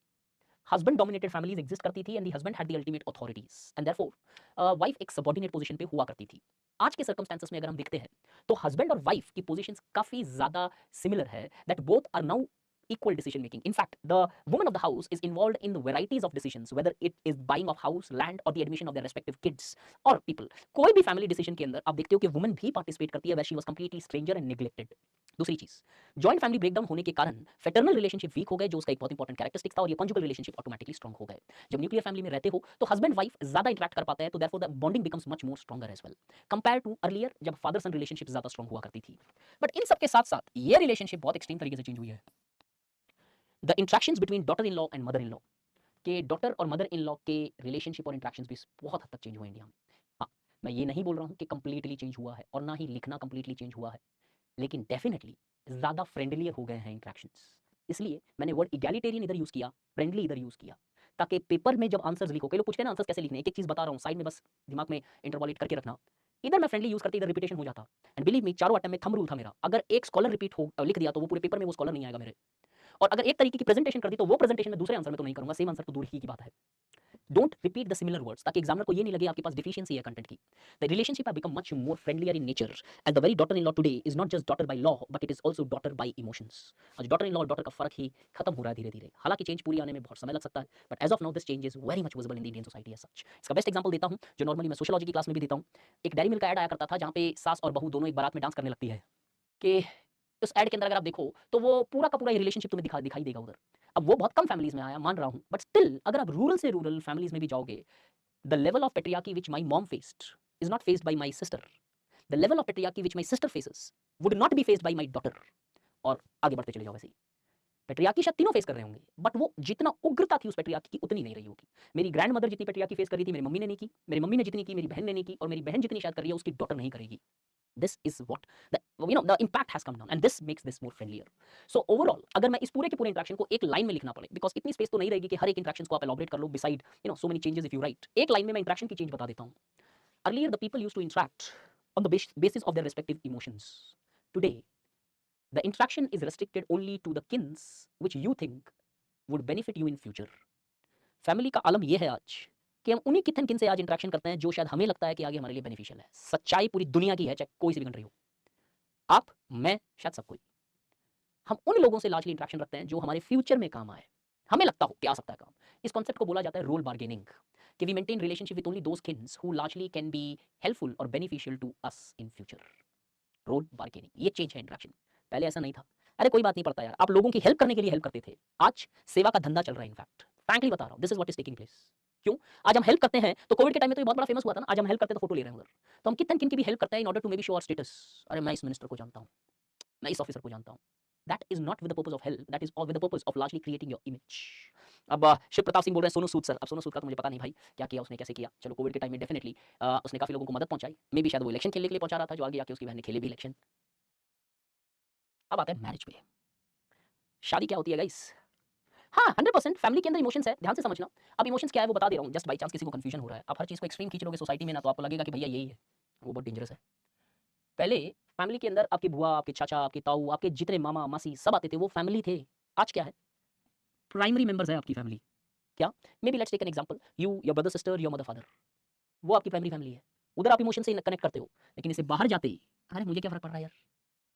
Husband dominated families exist करती थी and the husband had the ultimate authorities, and therefore wife एक subordinate position पे हुआ करती थी। आज के सर्कमस्टेंसेस में अगर हम देखते हैं तो हस्बैंड और वाइफ की पोजीशंस काफी ज्यादा सिमिलर है, that both are now equal decision making. In fact, the woman of the house is involved in the varieties of decisions, whether it is buying of house, land or the admission of their respective kids or people. कोई भी family decision के अंदर आप देखते हो कि woman भी participate करती है, where she was completely stranger and neglected. दूसरी चीज, जॉइंट फैमिली ब्रेकडाउन होने के कारण फेटर्नल रिलेशनशिप वीक हो गए, जो उसका एक बहुत इंपॉर्टेंट कैरेक्टरिस्टिक था, और ये कॉन्जुगल रिलेशनशिप ऑटोमेटिकली स्ट्रॉन्ग हो गए। जब न्यूक्लियर फैमिली में रहते हो तो हस्बैंड वाइफ ज्यादा इंटरेक्ट कर पाते हैं, तो therefore the bonding becomes much more stronger as well compare to earlier, जब फादर सन रिलेशनशिप ज्यादा स्ट्रॉन्ग हुआ करती थी। बट इन सबके साथ साथ ये रिलेशनशिप बहुत एक्सट्रीम तरीके से चेंज हुई है। The interactions between daughter in law and mother in law, के डॉटर और मदर इन लॉ के रिलेशनशिप और इंट्रैक्शंस भी बहुत हद तक चेंज हुए इंडिया में। हाँ, मैं ये नहीं बोल रहा हूँ कि कंप्लीटली चेंज हुआ है, और ना ही लिखना कंप्लीटली चेंज हुआ है, लेकिन डेफिनेटली ज़्यादा फ्रेंडलियर हो गए हैं इंट्रैक्शंस। इसलिए मैंने वर्ड इगैलिटेरियन इधर यूज़ किया, फ्रेंडली इधर यूज़ किया, ताकि पेपर में जब आंसर्स लिखो, कई लोग पूछते हैं ना आंसर्स कैसे लिखने, एक एक चीज़ बता रहा हूँ, साइड में बस दिमाग में इंटरवॉलेट करके रखना। इधर मैं फ्रेंडली यूज़ करते इधर रिपीटेशन हो जाता, एंड बिलीव मी चारों अटेम्प्ट में थंब रूल था मेरा, अगर एक स्कॉलर रिपीट हो लिख दिया तो वो पूरे पेपर में वो स्कॉलर नहीं आएगा मेरे, और अगर एक तरीके की प्रेजेंटेशन कर दी तो वो प्रेजेंटेशन में दूसरे आंसर में तो नहीं करूंगा, सेम आंसर तो दूर ही की बात है। Don't repeat the similar words, ताकि एग्जामिनर को ये नहीं लगे आपके पास डिफिशियंसी है कंटेंट की। The relationship have become much more friendlier in nature, and the very daughter in law today is not just daughter by law, but it is also daughter by emotions. आज daughter in law और daughter का फर्क ही खत्म हो रहा है धीरे धीरे, हालांकि चेंज पूरी आने में बहुत समय लग सकता है, but as of now this change is very much visible in the Indian society as such. इसका बेस्ट एग्जांपल देता हूं, जो नॉर्मली मैं सोशियोलॉजी की क्लास में भी देता हूं। एक डेयरी मिल्क का ऐड आया करता था, जहां पे सास और बहू दोनों एक बारात में डांस करने लगती है, कि उस ऐड के अंदर अगर आप देखो तो वो पूरा का पूरा रिलेशनशिप तुम्हें दिखाई देगा उधर। अब वो बहुत कम फैमिलीज में आया, मान रहा हूं, बट स्टिल अगर आप रूरल से रूरल फैमिलीज में भी जाओगे, the level of patriarchy which my mom faced is not faced by my sister, the level of patriarchy which my sister faces would not be faced by my daughter. और आगे बढ़ते चले जाओ, वैसे ही patriarchy शायद तीनों फेस कर रहे होंगे, बट वो जितना उग्रता थी उस पेट्रियार्की की उतनी नहीं रही होगी। मेरी ग्रैंड मदर जितनी पेट्रियार्की फेस कर रही थी, मेरी मम्मी ने नहीं की, मेरी मम्मी ने जितनी की मेरी बहन ने नहीं की, और मेरी बहन जितनी शायद कर रही है उसकी डॉटर नहीं करेगी। This is what the impact has come down, and this makes this more friendlier. So overall, अगर मैं इस पूरे के पूरे इंट्रैक्शन को एक लाइन में लिखना पड़े, बिकॉज इतनी स्पेस तो नहीं रहेगी कि हर एक इंट्रैक्शन को आप एलॉबरेट कर लो, beside so many changes if you write, एक लाइन में मैं इंट्रैक्शन की चेंज बता देता हूँ। Earlier the people used to interact on the basis of their respective emotions. Today the interaction is restricted only to the kins which you think would benefit you in future. Family का आलम यह है आज कि हम उन्हीं किन किन से आज इंटरेक्शन करते हैं जो शायद हमें लगता है कि आगे हमारे लिए बेनिफिशियल है। सच्चाई पूरी दुनिया की है, चाहे कोई सी भी कंट्री हो, आप, मैं, शायद सब कोई। हम उन लोगों से लार्जली इंटरेक्शन रखते हैं जो हमारे फ्यूचर में काम आए, हमें लगता हो कि आ सकता है काम। इस कॉन्सेप्ट को बोला जाता है रोल बार्गेनिंग, कि we maintain relationship with only those kins who largely can be helpful और beneficial to us in future. Role bargaining, ये चेंज है इंटरेक्शन। पहले ऐसा नहीं था। अरे कोई बात नहीं पड़ता यार, आप लोगों की हेल्प करने के लिए हेल्प करते थे, आज सेवा का धंधा चल रहा है। इनफैक्ट फ्रैंकली बता रहा हूँ, this is what is taking place. क्यों? आज हम हेल्प करते हैं तो कोविड के टाइम में तो ये बहुत बड़ा फेमस हुआ था ना, आज हम हेल्प करते हैं तो फोटो ले रहे हैं उधर। तो हम कितने किन की भी हेल्प करते हैं in order to maybe show our status. अरे मैं इस मिनिस्टर को जानता हूँ, मैं इस ऑफिसर को जानता हूँ। That is not with the purpose of help, that is all with the purpose of largely creating your image. अब शिव प्रताप सिंह बोल रहे हैं सोनू सूद सर। अब सोनू सूद का तो मुझे पता नहीं भाई क्या किया उसने, कैसे किया। चलो कोविड के टाइम में डेफिनेटली उसने काफी लोगों को मदद पहुंचाई, मे बी शायद वो इलेक्शन खेलने के लिए पहुंचा रहा था, जो आगे जाके उसकी बहन ने खेले भी इलेक्शन। अब आता है मैरिज पे। शादी क्या होती है गाइस? हाँ, 100% फैमिली के अंदर इमोशंस है, ध्यान से समझना। अब इमोशंस क्या है वो बता दे रहा हूँ, जस्ट बाय चांस किसी को कंफ्यूजन हो रहा है। आप हर चीज़ को एक्सट्रीम खींच लोगे सोसाइटी में ना, तो आपको लगेगा कि भैया यही है, वो बहुत डेंजरस है। पहले फैमिली के अंदर आपकी बुआ, आपके चाचा, आपके ताऊ, आपके जितने मामा मासी सब आते थे, वो फैमिली थे। आज क्या है? प्राइमरी मेंबर्स है आपकी फैमिली। क्या? Maybe let's take an example, you, your brother sister, your mother father, वो आपकी प्राइमरी फैमिली है। उधर आप इमोशन से कनेक्ट करते हो, लेकिन इसे बाहर जाते ही, अरे मुझे क्या फर्क पड़ रहा है यार,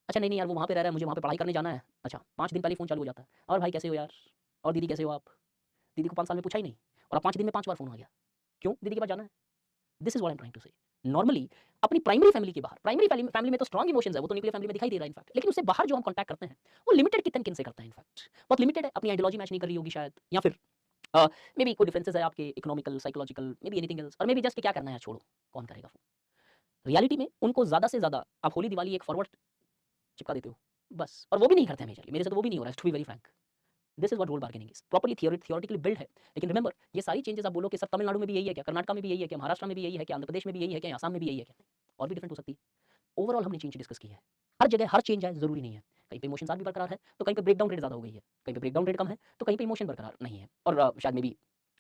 अच्छा नहीं नहीं यार वो वहाँ पे रह रहा है, मुझे वहाँ पे पढ़ाई करने जाना है। अच्छा 5 दिन पहले फ़ोन चालू हो जाता है, और भाई कैसे हो यार, और दीदी कैसे हो आप? दीदी को 5 साल में पूछा ही नहीं, और अब 5 दिन में 5 बार फ़ोन आ गया। क्यों? दीदी के पास जाना है। This is what I am trying to say. Normally अपनी प्राइमरी फैमिली के बाहर, प्राइमरी फैमिली में तो स्ट्रॉन्ग इमोशंस है, वो तो न्यूक्लियर फैमिली में दिखाई दे रहा है इनफैक्ट, लेकिन उससे बाहर जो हम कॉन्टैक्ट करते हैं, वो लिमिटेड कितन किन से करते हैं इनफैक्ट। बहुत लिमिटेड है, अपनी आइडियोलॉजी मैच नहीं कर रही होगी शायद, या फिर मे बी कोई डिफरेंसेस है आपके economical, psychological, may be anything else, और मे बी जस्ट क्या करना है छोड़ो, कौन करेगा फ़ोन। रियलिटी में उनको ज़्यादा से ज़्यादा आप होली दिवाली एक फॉरवर्ड चिपका देते हो, बस। और वो भी नहीं करते हैं मेजरली, मेरे से तो वो भी नहीं हो रहा है to be very frank. This is what role bargaining is, properly theoretically build है। लेकिन रिमेंबर, ये सारी चेंजेस आप बोलो कि सर तमिलनाडु में भी यही है क्या, कर्नाटक में भी यही है क्या, महाराष्ट्र में भी यही है क्या, आंध्र प्रदेश में भी यही है क्या, आसाम में भी यही है क्या, और भी डिफरेंट हो सकती है। ओवरऑल हमने चेंज डिस्कस की है, हर जगह हर चेंज है, जरूरी नहीं है। कहीं पे इमोशन भी बरकरार है, तो कहीं पे ब्रेकडाउन रेट ज़्यादा हो गई है, कहीं पे ब्रेकडाउन रेट कम है, तो कहीं पे इमोशन बरकरार नहीं है, और शायद maybe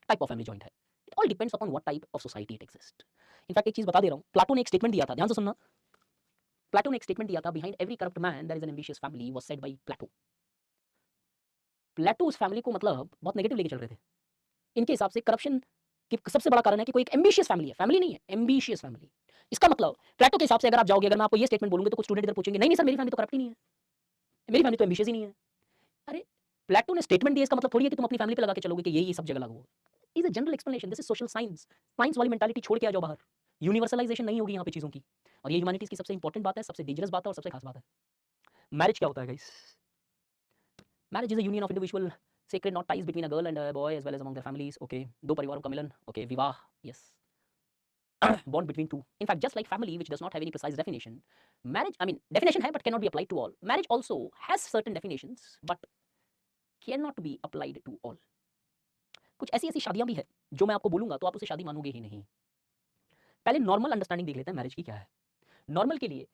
type of family joint है। It all depends upon what type of society it exist. In fact एक चीज़ बता दे रहा हूँ, प्लाटो ने एक स्टेटमेंट दिया था, ध्यान से सुनना। प्लाटो ने एक स्टेटमेंट दिया था, behind every corrupt man there is an ambitious family, was said by Plato. Plato उस फैमिली को मतलब बहुत नेगेटिव लेके चल रहे थे। इनके हिसाब से करप्शन की सबसे बड़ा कारण है कि कोई एक एम्बिशियस फैमिली है, फैमिली नहीं है, एम्बिशियस फैमिली। इसका मतलब प्लेटो के हिसाब से अगर आप जाओगे, अगर मैं आपको ये स्टेटमेंट बोलूंगा तो कुछ स्टूडेंट इधर पूछेंगे नहीं नहीं सर मेरी फैमिली तो करप्ट ही नहीं है, मेरी फैमिली तो एम्बिशियस ही नहीं है। अरे प्लेटो ने स्टेटमेंट दिया, इसका मतलब थोड़ी है कि तुम अपनी फैमिली पे लगा के चलोगे कि यही सब जगह लागू होगा। Is a general explanation, this is social science. Science वाली मेंटालिटी छोड़ के आ जाओ बाहर, यूनिवर्सलाइजेशन नहीं होगी यहाँ पे चीजों की, और ये ह्यूमैनिटीज की सबसे इंपॉर्टेंट बात है, सबसे डेंजरस बात है, और सबसे खास बात है। मैरिज क्या होता है guys? Marriage is a union of individual sacred not ties between a girl and a boy as well as among their families. Okay, दो परिवारों का मिलन. Okay, विवाह. Yes. Bond between two. In fact, just like family, which does not have any precise definition, marriage, I mean, definition है but cannot be applied to all. Marriage also has certain definitions but cannot be applied to all. कुछ ऐसी ऐसी शादियां भी है जो मैं आपको बोलूंगा तो आप उसे शादी मानोगे ही नहीं। पहले नॉर्मल अंडरस्टैंडिंग देख लेते हैं मैरिज की क्या है। नॉर्मल के लिए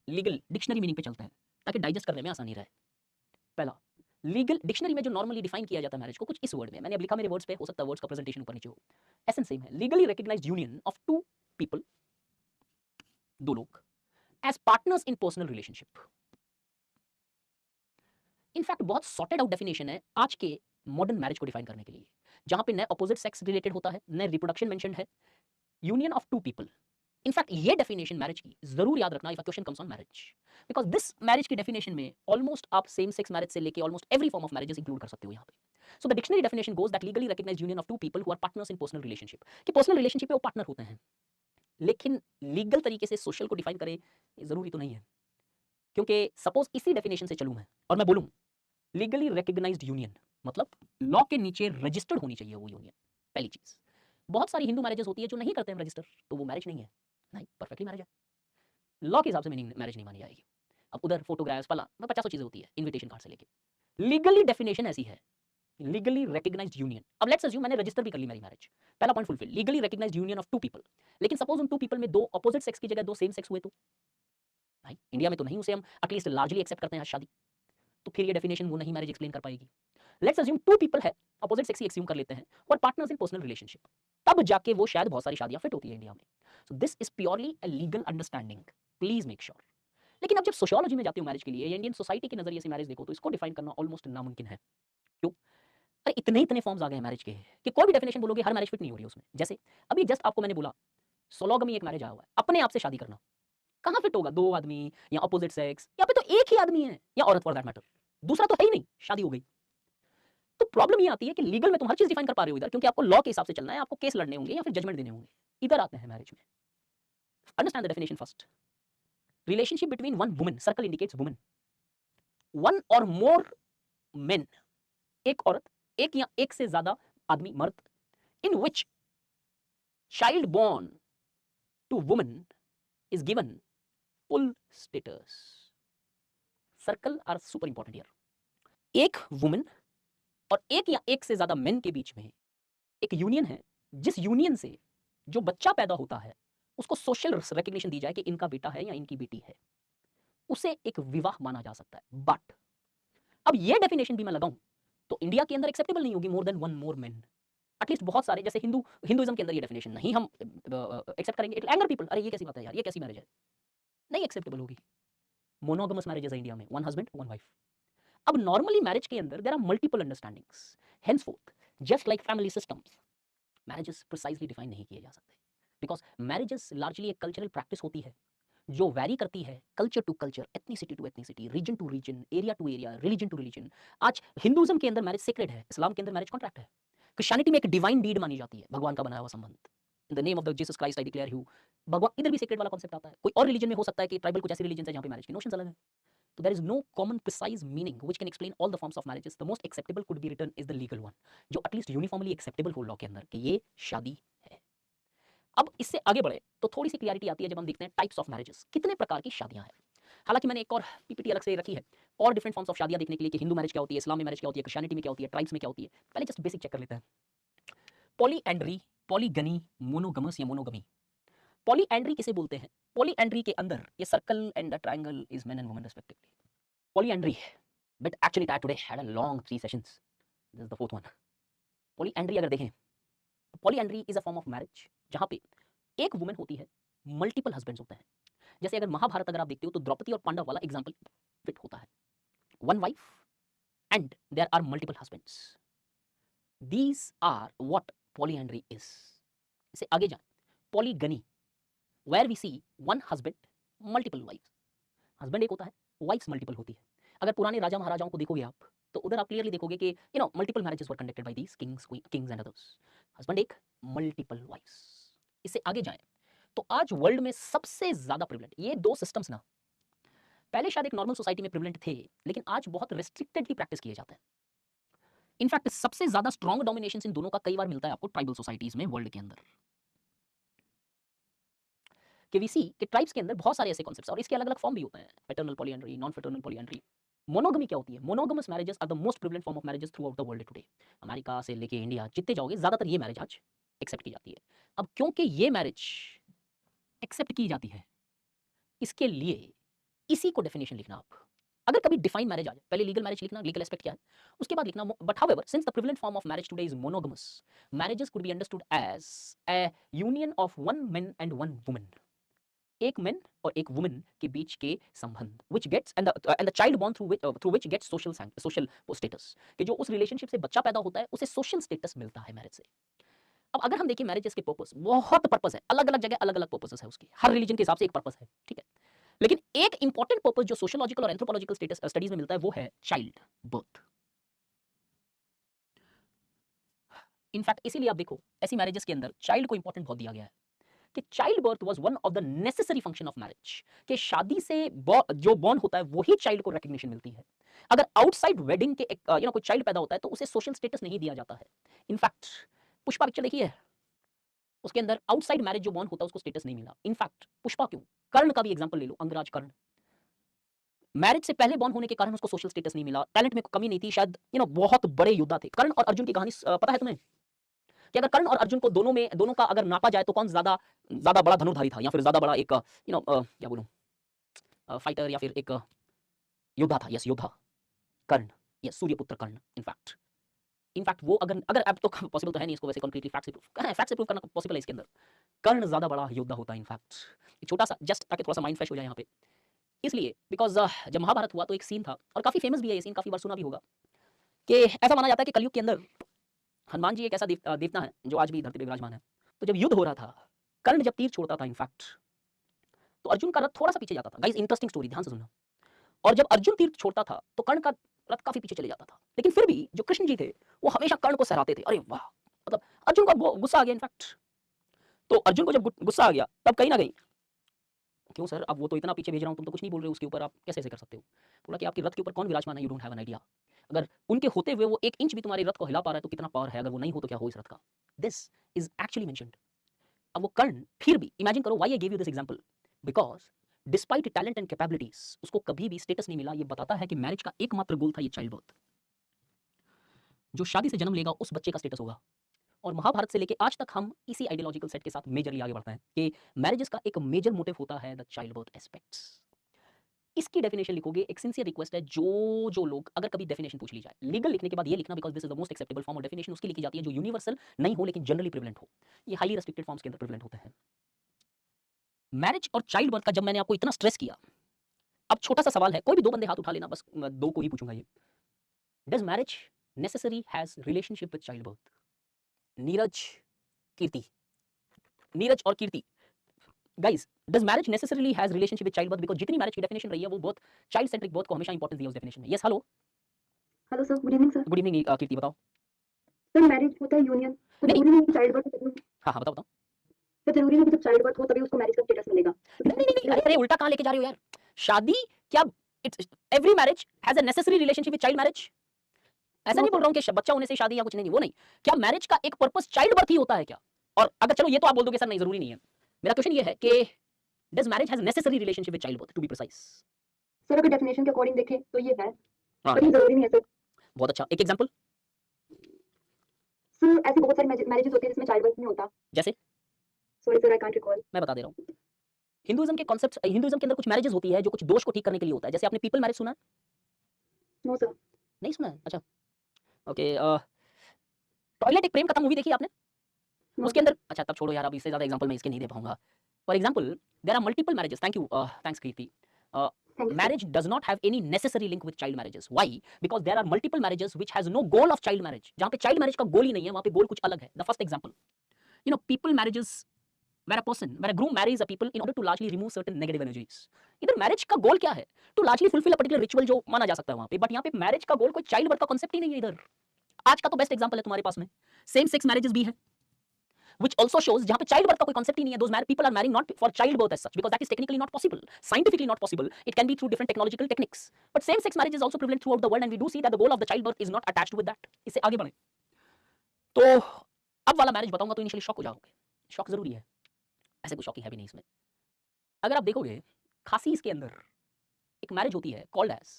लीगल डिक्शनरी मीनिंग पे चलते हैं ताकि डाइजेस्ट करने में आसानी रहे। पहला, लीगल डिक्शनरी में जो नॉर्मली डिफाइन किया जाता है मैरिज को, कुछ इस वर्ड में, मैंने अब लिखा मेरे वर्ड्स पे, हो सकता है वर्ड्स का प्रेजेंटेशन ऊपर नीचे हो, एसेंस सेम है। Legally recognised union of two people, दो लोग, as partners in personal relationship. In fact बहुत सॉर्टेड आउट डेफिनेशन है आज के मॉडर्न मैरिज को डिफाइन करने के लिए, जहां पे न अपोजिट सेक्स रिलेटेड होता है, न रिप्रोडक्शन मेंशन है, union of two people. In fact ये डेफिनेशन मैरिज की जरूर याद रखना if a question comes on marriage, because this marriage की डेफिनेशन में ऑलमोस्ट आप सेम सेक्स मैरिज से लेके almost every form of marriages include कर सकते हो यहाँ पे। So the dictionary definition goes that legally recognised union of two people who are partners in personal relationship, कि पर्सनल रिलेशनशिप में वो पार्टनर होते हैं, लेकिन लीगल तरीके से सोशल को डिफाइन करे जरूरी तो नहीं है। क्योंकि सपोज इसी डेफिनेशन से चलूं मैं और मैं बोलूं लीगली रिकॉग्नाइज्ड यूनियन मतलब लॉ के नीचे रजिस्टर्ड होनी चाहिए वो यूनियन। पहली चीज, बहुत सारी हिंदू मैरिजेस होती है जो नहीं करते हैं रजिस्टर, तो वो मैरिज नहीं है। नहीं, परफेक्टली मैरिज है, लॉ के हिसाब से मीनिंग मैरिज नहीं मानी जाएगी। अब उधर फोटोग्राफ्स पला 50 चीजें होती है, इनविटेशन कार्ड से लेके, लीगली डेफिनेशन ऐसी है, लीगली रिकॉग्नाइज्ड यूनियन। अब लेट्स अज्यूम मैंने रजिस्टर भी कर ली मेरी मैरिज, पहला point fulfil, legally recognised union of two people. लेकिन सपोज उन टू पीपल में दो अपोजिट सेक्स की जगह दो सेम सेक्स हुए तो भाई इंडिया में तो नहीं उसे हम एटलीस्ट लार्जली एक्सेप्ट करते हैं आज शादी, तो फिर ये डेफिनेशन वो नहीं मैरिज एक्सप्लेन कर पाएगी। लेट्स अज्यूम टू पीपल है, अपोजिट सेक्स ही एक्सज्यूम कर लेते हैं, और पार्टनर्स इन पर्सनल रिलेशनशिप, तब जाके वो शायद बहुत सारी शादियां फिट होती है इंडिया में। सो this is purely a legal understanding, please make sure. लेकिन अब जब सोशियोलॉजी में जाती हूँ मैरिज के लिए, या इंडियन सोसाइटी के नजरिए से मैरिज देखो, तो इसको डिफाइन करना ऑलमोस्ट नामुमकिन है। क्यों? अरे इतने फॉर्म्स आ गए हैं मैरिज के कि कोई भी डेफिनेशन बोलोगे हर मैरिज फिट नहीं हो रही है उसमें। जैसे अभी जस्ट आपको मैंने बोला सोलोगमी एक मैरिज आया हुआ है, अपने आप से शादी करना। कहाँ फिट होगा? 2 आदमी या अपोजिट सेक्स, यहाँ पे तो एक ही आदमी है या औरत फॉर दैट मैटर, दूसरा तो है ही नहीं, शादी हो गई। तो प्रॉब्लम ये आती है कि लीगल में तुम हर चीज़ डिफाइन कर पा रहे हो इधर, क्योंकि आपको लॉ के हिसाब से चलना है, आपको केस लड़ने होंगे या फिर जजमेंट देने होंगे। इधर आते हैं मैरिज में। Understand the definition first. Relationship between one woman, circle indicates woman, one और मोर मेन, एक औरत, एक या एक से ज्यादा आदमी मर्द, in which child born to woman is given full status. Circle are super important here. एक वुमन और एक या एक से ज्यादा मेन के बीच में एक यूनियन है, जिस यूनियन से जो बच्चा पैदा होता है उसको सोशल रिकग्निशन दी जाए कि इनका बेटा है या इनकी बेटी है, उसे एक विवाह माना जा सकता है। बट अब ये डेफिनेशन भी मैं लगाऊं तो इंडिया के अंदर एक्सेप्टेबल नहीं होगी more than one more main. At least बहुत सारे, जैसे हिंदुइज्म के अंदर ये डेफिनेशन नहीं हम एक्सेप्ट करेंगे, इट एंगर पीपल, अरे ये कैसी बात है यार, ये कैसी मैरिज है, नहीं एक्सेप्टेबल होगी। मोनोगमस मैरिजेस है इंडिया में, वन हस्बैंड वन वाइफ। अब नॉर्मली मैरिज के अंदर there are multiple understandings, henceforth just like family systems marriages precisely define नहीं किए जा सकते, बिकॉज मैरिजेस लार्जली एक कल्चरल प्रैक्टिस होती है जो वैरी करती है culture to culture, ethnicity to ethnicity, region to region, area to area, religion to religion. आज हिंदुइज्म के अंदर मैरिज सेक्रेड है, इस्लाम के अंदर मैरिज कॉन्ट्रैक्ट है, क्रिश्चियनिटी में एक डिवाइन डीड मानी जाती है, भगवान का बनाया हुआ संबंध। इन the name of the Jesus Christ I declare you, भगवान, इधर भी सेक्रेड वाला कॉन्सेप्ट आता है। कोई और रिलीजन में हो सकता है कि ट्राइबल कुछ ऐसी रिलीजन है जहां पे मैरिज के नोशंस अलग हैं। So there is no common precise meaning which can explain all the forms of marriages. The most acceptable could be written is the legal one, जो at least uniformly acceptable हो law के अंदर कि ये शादी है। अब इससे आगे बढ़े तो थोड़ी सी क्लियरिटी आती है जब हम देखते हैं टाइप्स ऑफ मैरिजेस, कितने प्रकार की शादियां हैं। हालांकि मैंने एक और पीपीटी अलग से रखी है और डिफरेंट फॉर्म्स ऑफ शादियां देखने के लिए कि हिंदू मैरिज क्या होती है, इस्लाम में मैरिज क्या होती है, क्रिश्चियनिटी में क्या होती है, ट्राइब्स में क्या होती है। पहले जस्ट बेसिक चेक कर लेते हैं। पॉलीएंड्री, पॉलीगनी, मोनोगमस या मोनोगमी। पॉलीएंड्री किसे बोलते हैं? पॉलीएंड्री के अंदर ये circle and the triangle is man and woman respectively. Polyandry, but actually that today had a long 3 sessions. This is the 4th one. Polyandry अगर देखें, polyandry is a form of marriage जहाँ पे एक woman होती है, multiple husbands होते हैं। जैसे अगर महाभारत अगर आप देखते हो तो द्रौपदी और पांडव वाला एग्जाम्पल फिट होता है। One wife and there are multiple husbands, these are what polyandry is. इससे आगे जाए, polygyny, where we see one husband multiple wifes. Husband एक होता है, वाइफ्स मल्टीपल होती है। अगर पुराने राजा महाराजाओं को देखोगे आप तो उधर आप क्लियरली देखोगे कि multiple marriages were conducted by these kings and others. Husband एक, मल्टीपल वाइफ्स। इससे आगे जाएं तो आज वर्ल्ड में सबसे ज्यादा प्रिवलेंट ये दो सिस्टम्स ना, पहले शायद एक नॉर्मल सोसाइटी में प्रिवलेंट थे, लेकिन आज बहुत रिस्ट्रिक्टेडली प्रैक्टिस किए जाते हैं। इनफैक्ट सबसे ज्यादा स्ट्रॉन्ग डोमिनेशन इन दोनों का कई बार मिलता है आपको ट्राइबल सोसाइटीज में वर्ल्ड के अंदर। कि वी सी कि ट्राइब्स के अंदर बहुत सारे ऐसे कॉन्सेप्ट्स और इसके अलग अलग फॉर्म भी होते हैं, paternal polyandry, non paternal polyandry. Monogamy क्या होती है? Monogamous marriages are the most prevalent form of marriages throughout the world today. America से लेके इंडिया जितने जाओगे ज्यादातर ये मैरिज आज एक्सेप्ट की जाती है। अब क्योंकि ये मैरिज एक्सेप्ट की जाती है, इसके लिए इसी को डेफिनेशन लिखना। आप अगर कभी डिफाइन मैरिज आ जाए, पहले लीगल मैरिज लिखना, लीगल एस्पेक्ट क्या है, उसके बाद लिखना but however since the prevalent form of marriage today is monogamous, marriages could be understood as a union of one man and one woman, एक मैन और एक वुमन के बीच के संबंध, which gets and the child born through which gets social status, कि जो उस relationship से बच्चा पैदा होता है उसे सोशल स्टेटस मिलता है मैरिज से। अब अगर हम देखिए मैरिजेस के पर्पस, बहुत पर्पस है, अलग अलग जगह अलग अलग पर्पसेस है उसके, हर रिलीजन के हिसाब से एक पर्पस है, ठीक है। लेकिन एक इंपॉर्टेंट पर्पस जो सोशियोलॉजिकल और एंथ्रोपोलॉजिकल स्टडीज में मिलता है वो है चाइल्ड बर्थ। इनफैक्ट इसीलिए आप देखो ऐसी मैरिजेस के अंदर चाइल्ड को इंपॉर्टेंट बहुत दिया गया है कि child birth was one of the necessary function of marriage, कि शादी से जो बॉर्न होता है वही चाइल्ड को रिकग्निशन मिलती है। अगर आउटसाइड वेडिंग के कोई चाइल्ड पैदा होता है तो उसे सोशल स्टेटस नहीं दिया जाता है। इनफैक्ट पुष्पा पिक्चर देखी है, उसके अंदर आउटसाइड मैरिज जो बॉर्न होता है उसको स्टेटस नहीं मिला। इनफैक्ट पुष्पा क्यों, कर्ण का भी एग्जांपल ले लो, अंगराज कर्ण, मैरिज से पहले बॉर्न होने के कारण उसको सोशल स्टेटस नहीं मिला, टैलेंट में कमी नहीं थी शायद, बहुत बड़े योद्धा थे। कर्ण और अर्जुन की कहानी पता है तुम्हें कि अगर कर्ण और अर्जुन को दोनों का अगर नापा जाए तो कौन ज्यादा ज्यादा बड़ा धनुर्धारी था या फिर ज्यादा बड़ा एक क्या बोलूं फाइटर या फिर एक योद्धा था? यस, योद्धा कर्ण, यस, सूर्यपुत्र कर्ण। इनफैक्ट वो अगर अब तो पॉसिबल तो है नहीं इसको वैसे कॉन्क्रीटली फैक्ट से प्रूव करना पॉसिबल है इसके अंदर, कर्ण ज्यादा बड़ा योद्धा होता है। इनफैक्ट छोटा सा जस्ट ताकि थोड़ा सा माइंड फ्रेश हो जाए यहाँ पे, इसलिए बिकॉज जब महाभारत हुआ तो एक सीन था और काफी फेमस भी है ये सीन, काफी बार सुना भी होगा, कि ऐसा माना जाता है कि कलयुग के अंदर हनुमान जी एक ऐसा देवता है जो आज भी धरती पे विराजमान है। तो जब युद्ध हो रहा था, कर्ण जब तीर छोड़ता था इनफैक्ट, तो अर्जुन का रथ थोड़ा-सा पीछे जाता था। गाइस इंटरेस्टिंग स्टोरी, ध्यान से सुनना। और जब अर्जुन तीर छोड़ता था, तो कर्ण का रथ काफ़ी पीछे चले जाता था। लेकिन फिर भी जो कृष्ण जी थे, वो हमेशा कर्ण को सहराते थे। अरे वाह! मतलब अर्जुन को गुस्सा आ गया इनफैक्ट। तो अर्जुन को जब गुस्सा आ गया, तब कहीं न कहीं, क्यों सर, अब वो तो इतना पीछे भेज रहा हूँ, तुम तो कुछ नहीं बोल रहे हो उसके ऊपर, आप कैसे ऐसे कर सकते हो? बोला कि आपके रथ के ऊपर कौन विराजमान है, you don't have an idea. अगर उनके होते हुए वो 1 इंच भी तुम्हारे रथ को हिला पा रहा है, तो कितना पावर है, अगर वो नहीं हो तो क्या हो इस रथ का? This is actually mentioned. अब वो कर्ण फिर भी इमेजिन करो, why I give you this example, because despite talent and capabilities उसको कभी भी स्टेटस नहीं मिला। ये बताता है कि मैरिज का एकमात्र गोल था ये चाइल्ड बर्थ। जो शादी से जन्म लेगा उस बच्चे का स्टेटस होगा। और महाभारत से लेके आज तक हम इसी आइडियोलॉजिकल सेट के साथ मेजरली आगे बढ़ते हैं कि मैरिजेस का एक मेजर मोटिव होता है द चाइल्ड बर्थ एस्पेक्ट्स। इसकी डेफिनेशन लिखोगे, एक सिंसियर रिक्वेस्ट है, जो लोग अगर कभी डेफिनेशन पूछ ली जाए, लीगल लिखने के बाद ये लिखना because this is the most acceptable form of definition, उसकी लिखी जाती है जो यूनिवर्सल नहीं हो लेकिन जनरली प्रिवेलेंट हो। ये हाईली रेस्ट्रिक्टेड फॉर्म्स के अंदर प्रिवेलेंट होते हैं। मैरिज और चाइल्ड बर्थ का जब मैंने आपको इतना स्ट्रेस किया, अब छोटा सा सवाल है, कोई भी 2 बंदे हाथ उठा लेना, बस मैं 2 को ही पूछूंगा ये। Does marriage necessary has relationship with child birth? Neeraj, Kirti, Neeraj और Kirti, guys, does marriage necessarily has relationship with child birth? Because जितनी मैरिज की डेफिनेशन रही है वो बहुत चाइल्ड सेंट्रिक बर्थ को हमेशा इंपॉर्टेंस दी है उस डेफिनेशन में। Yes, hello. Hello sir, good evening sir. Good evening Kirti, बताओ। सर मैरिज होता है यूनियन, तो नहीं, जरूरी नहीं कि चाइल्ड बर्थ हो। हाँ, हाँ, बताओ। तो जरूरी नहीं कि जब चाइल्ड बर्थ हो तभी उसको मैरिज का स्टेटस मिलेगा। तो नहीं, नहीं, नहीं, नहीं, different अरे, अरे, उल्टा कहाँ लेके जा रहे हो यार? शादी क्या, it's every marriage has a necessary relationship with child marriage? ऐसा नो नहीं बोल सर। रहा हूँ कि बच्चा होने से शादी या कुछ नहीं, वो नहीं। क्या मैरिज का एक पर्पस चाइल्ड बर्थ ही होता है क्या? और अगर चलो ये तो आप बोल दोगे सर नहीं ज़रूरी नहीं है। मेरा क्वेश्चन ये है कि does marriage has necessary relationship with child birth to be precise? Sir अगर डेफिनेशन के अकॉर्डिंग देखें तो ये है, हाँ, पर ये जरूरी नहीं है सर। बहुत अच्छा। एक एग्जांपल? सर ऐसी बहुत सारी मैरिजेस होती है जिसमें चाइल्ड बर्थ नहीं होता। जैसे? Sorry sir, I can't recall. मैं बता दे रहा हूँ। हिंदुइज़्म के कॉन्सेप्ट्स, हिंदुइज़्म के अंदर कुछ मैरिजेस होती है जो कुछ दोष को ठीक करने के लिए होता है। जैसे आपने पीपल मैरिज सुना है? No sir. नहीं सुना है? अच्छा, ओके। टॉयलेट एक प्रेम कथा मूवी देखी है आपने? नो उसके सर। अंदर, अच्छा तब छोड़ो यार, अब इससे ज़्यादा एग्जांपल मैं इसके नहीं दे पाऊँगा। For example, there are multiple marriages, thank you, thanks Kirti. Thank you sir. Marriage does not have any necessary link with child marriages. Why? Because there are multiple marriages which has no goal of child marriage. जहाँ पे child marriage का गोल ही नहीं है, वहाँ पे गोल कुछ अलग है. The first example, people marriages where a groom marries a people in order to largely remove certain negative energies. इधर marriage का गोल क्या है? To largely fulfill a particular ritual जो माना जा सकता है वहाँ पे. But यहाँ पे marriage का गोल कोई child birth का concept ही नहीं है इधर. आज का तो बेस्ट एग्जांपल है तुम्हारे पास में, सेम सेक्स मैरिजेस भी है, which also shows जहां पे चाइल्ड बर्थ का कोई कॉन्सेप्ट ही नहीं है. Those people are marrying not for child birth as such because that is technically not possible, scientifically not possible. It can be through different technological techniques, but same sex marriage is also prevalent throughout the world and we do see that the goal of the child birth is not attached with that. इससे आगे बढ़े तो अब वाला marriage बताऊंगा तो initially shock हो जाओगे. शॉक जरूरी है, ऐसे कुछ शॉकिंग है भी नहीं इसमें. अगर आप देखोगे खासी इसके अंदर एक मैरिज होती है called as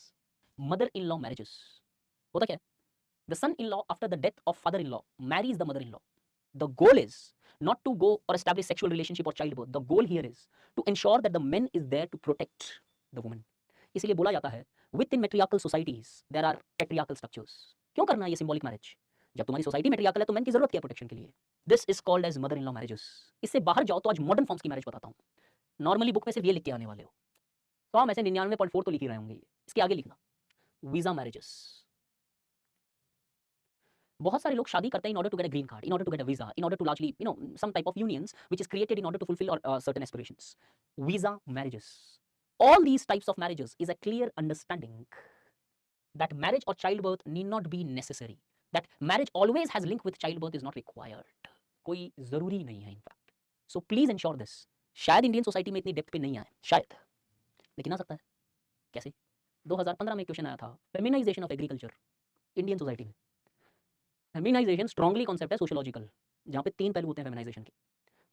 mother in law marriages. होता क्या है? The son in law after the death of father in law marries the mother in law. The goal is not to go or establish sexual relationship or childbirth. The goal here is to ensure that the man is there to protect the woman. इसीलिए बोला जाता है within matriarchal societies there are patriarchal structures. क्यों करना है ये symbolic marriage? जब तुम्हारी सोसाइटी मेट्रियार्कल है तो मैन की जरूरत क्या है प्रोटेक्शन के लिए? This is called as mother in law marriages. इससे बाहर जाओ तो आज मॉडर्न फॉर्म्स की मैरिज बताता हूँ. नॉर्मली बुक में सिर्फ ये लिख के आने वाले हो, तो हम ऐसे 99.4 तो लिख ही रहे होंगे. इसके आगे लिखना वीजा मैरिजेस. बहुत सारे लोग शादी करते हैं in order to get a green card, in order to get a visa, in order to largely, some type of unions which is created in order to fulfill certain aspirations. Visa marriages. All these types of marriages is a clear understanding that marriage or childbirth need not be necessary. That marriage always has link with childbirth is not required. कोई जरूरी नहीं है in fact. So please ensure this. शायद Indian society में इतनी depth पे नहीं आए, शायद, लेकिन आ सकता है. कैसे? 2015 में क्वेश्चन आया था feminisation of agriculture Indian society में. फेमिनाइजेशन स्ट्रांगली कॉन्सेप्ट है सोशियोलॉजिकल, जहाँ पे 3 पहलू होते हैं फेमिनाइजेशन के.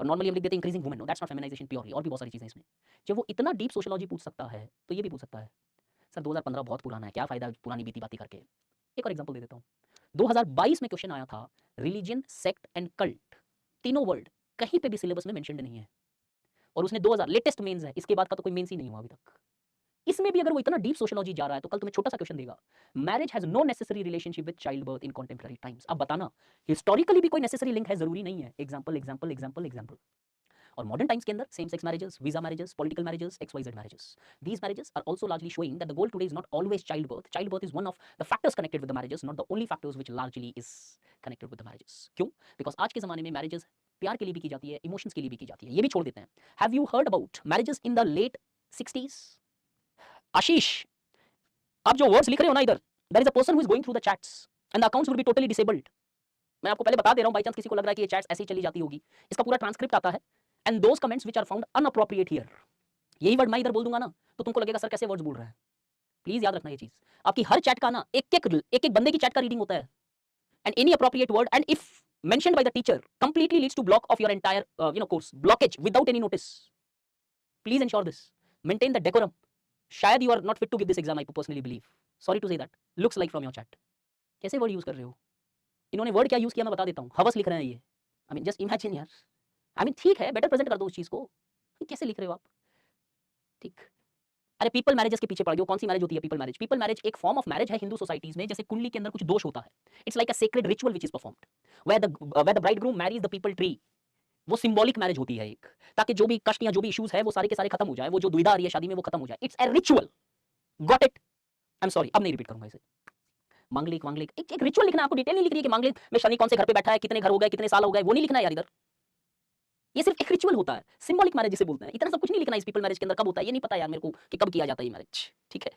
और नॉर्मली हम लिख देते हैं increasing women. No, that's not feminisation purely, और भी बहुत सारी चीज़ें इसमें. जब वो इतना डीप सोशियोलॉजी पूछ सकता है तो ये भी पूछ सकता है. सर 2015 बहुत पुराना है, क्या फ़ायदा पुरानी बीती बातें करके. एक और एग्जांपल दे देता हूँ. 2022 में क्वेश्चन आया था रिलीजन, सेक्ट एंड कल्ट, तीनों वर्ड कहीं पे भी सिलेबस में मेंशन्ड नहीं है. और उसने 2000 लेटेस्ट मेंस है, इसके बाद का तो कोई मेंस ही नहीं हुआ अभी तक. इसमें भी अगर वो इतना डीप सोशियोलॉजी जा रहा है तो कल तुम्हें छोटा सा क्वेश्चन देगा, marriage has no necessary relationship with child birth in contemporary times. अब बताना हिस्टोरिकली भी कोई नेसेसरी लिंक है? जरूरी नहीं है. Example example example example. और मॉडर्न टाइम्स के अंदर same sex marriages, visa marriages, political marriages, XYZ marriages, these marriages are also largely showing that the goal today is not always childbirth. Childbirth is one of the factors connected with the marriages, not the only factors which largely is connected with the marriages. क्यों? Because आज के ज़माने में marriages प्यार के लिए भी की जाती है, इमोशंस के लिए भी की जाती है, ये भी छोड़ देते हैं. Have you heard about marriages in the late 60s? आशीष, आप जो वर्ड्स लिख रहे हो ना इधर, there is a person who is going through the chats and the accounts will be totally disabled. मैं आपको पहले बता दे रहा हूँ, बाई चांस किसी को लग रहा है कि ये चैट्स ऐसे ही चली जाती होगी, इसका पूरा ट्रांसक्रिप्ट आता है and those comments which are found inappropriate here, यही वर्ड मैं इधर बोल दूंगा ना तो तुमको लगेगा सर कैसे वर्ड्स बोल रहा है. प्लीज याद रखना ये चीज, आपकी हर चैट का ना एक एक बंदे की चैट का रीडिंग होता है and any appropriate word and if mentioned by the teacher completely leads to block of your entire course, blockage without any notice. Please ensure this, maintain the decorum. शायद you are not fit to give this exam, I personally believe. Sorry to say that. Looks like from your chat. कैसे word use कर रहे हो? इन्होंने word क्या use किया मैं बता देता हूँ, हवस लिख रहे हैं ये. आई मीन जस्ट इमेजिन यार, आई मीन ठीक है, बेटर प्रेजेंट कर दो उस चीज को, कैसे लिख रहे हो आप? ठीक. अरे पीपल मैरिजेस के पीछे पड़ गए. कौन सी मैरिज होती है पीपल मैरिज? पीपल मैरिज एक फॉर्म ऑफ मैरिज है हिंदू सोसाइटीज में. जैसे कुंडली के अंदर कुछ दोष होता है, it's like a sacred ritual which is performed where the bridegroom marries the peepal tree. वो सिंबॉलिक मैरिज होती है एक, ताकि जो भी कष्ट या जो भी इश्यूज है वो सारे के सारे खत्म हो जाए, वो जो दुविधा आ रही है शादी में वो खत्म हो जाए. It's a ritual. Got it? I am sorry, अब नहीं रिपीट करूंगा इसे. मांगलिक मांगलिक एक रिचुअल लिखना, आपको डिटेल नहीं लिख रही है कि मांगलिक में शनि कौन से घर पे बैठा है, कितने घर हो गए, कितने साल हो गए, वो नहीं लिखना है यार इधर. ये सिर्फ एक रिचुअल होता है, सिंबॉलिक मैरिज जिसे बोलते हैं. इतना सब कुछ नहीं लिखना इस पीपल मैरिज के अंदर. कब होता है ये नहीं पता यार मेरे को कि कब किया जाता है ये मैरिज. ठीक है.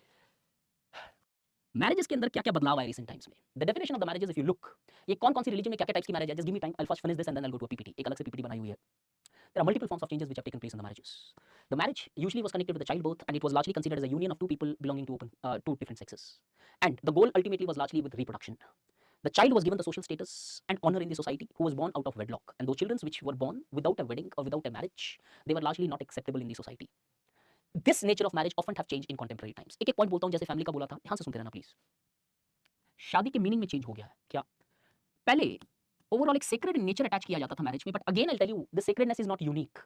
मैरिजेस के अंदर क्या क्या बदलाव आए रिसेंट टाइम्स में. The definition of the marriages if you look, ये कौन कौन सी रिलीजन में क्या क्या टाइप्स की मैरिज है. Just give me time, I will first finish this and then I will go to a PPT. एक अलग से पीपीटी बनाई हुई है. There are multiple forms of changes which have taken place in the marriages. The marriage usually was connected with the childbirth and it was largely considered as a union of two people belonging to two different sexes. And the goal ultimately was largely with reproduction. The child was given the social status and honor in the society who was born out of wedlock. And those children which were born without a wedding or without a marriage, they were largely not acceptable in the society. This nature of marriage often have changed in contemporary times. एक एक point बोलता हूँ, जैसे family का बोला था, ध्यान से सुनते रहना प्लीज. शादी के मीनिंग में चेंज हो गया है क्या? पहले ओवरऑल एक सेक्रेड नेचर अटैच किया जाता था मैरिज में, but again I tell you the sacredness is not unique.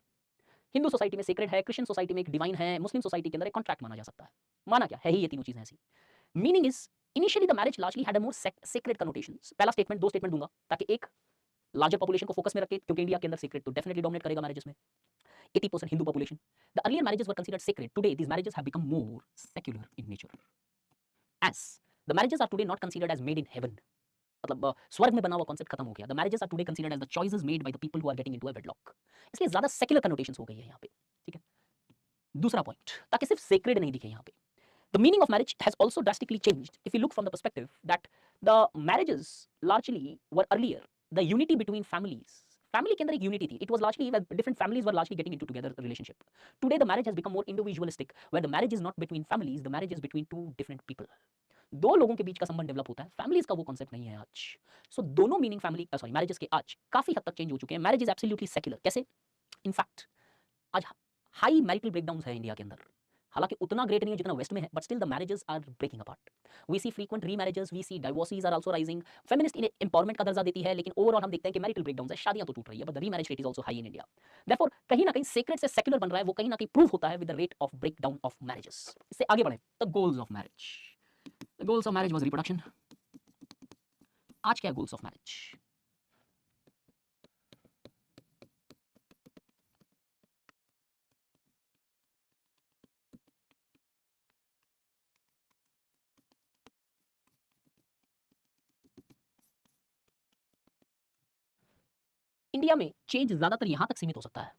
Hindu society में सेक्रेड है, क्रिश्चियन सोसाइटी में एक डिवाइन है, मुस्लिम सोसाइटी के अंदर एक कॉन्ट्रैक्ट माना जा सकता है. माना क्या है ही ये तीनों चीजें ऐसी. Meaning is initially the marriage largely had a more sacred connotations. पहला स्टेटमेंट, दो स्टेटमेंट दूंगा ताकि एक लार्जर पॉपुलेशन को फोकस में रखे, क्योंकि इंडिया के अंदर सेक्रेड तो डेफिनेटली डोमिनेट करेगा मैरिजेस में. 80% Hindu population. The earlier marriages were considered sacred. Today these marriages have become more secular in nature, as the marriages are today not considered as made in heaven. मतलब स्वर्ग में बना हुआ concept खत्म हो गया. The marriages are today considered as the choices made by the people who are getting into a wedlock. इसलिए ज्यादा सेक्युलर कनोटेशंस हो गई है यहाँ पे. ठीक है. दूसरा पॉइंट, ताकि सिर्फ सेक्रेड नहीं दिखे यहाँ पे. The meaning of marriage has also drastically changed if you look from the perspective that the marriages largely were earlier the unity between families. Family के अंदर एक यूनिटी थी. It was largely different families were largely getting into together relationship. Today the marriage has become more individualistic where the marriage is not between families, the marriage is between two different people. दो लोगों के बीच का संबंध develop होता है. Families का वो concept नहीं है आज. सो दोनों मीनिंग फैमिली मैरिजेस के आज काफी हद तक चेंज हो चुके हैं. Marriage is absolutely secular. कैसे? इनफैक्ट आज हाई मैरिटल ब्रेकडाउन्स है इंडिया के अंदर. हालांकि उतना ग्रेट नहीं है जितना वेस्ट में है, but still the marriages are breaking apart. We see frequent remarriages, we see divorces are also rising. Feminist इन्हें एम्पावरमेंट का दर्जा देती है, लेकिन ओवरऑल हम देखते हैं कि मैरिटल ब्रेकडाउन्स है, शादियां तो टूट रही है, but the remarriage rate is also high in India. Therefore कहीं ना कहीं सेक्रेड से सेक्युलर बन रहा है, वो कहीं ना कहीं प्रूव होता है with the rate of breakdown of marriages. इससे आगे बढ़े, the goals of marriage. The goals of marriage was reproduction. आज क्या है goals of marriage? इंडिया में चेंज ज्यादातर यहां तक सीमित हो सकता है.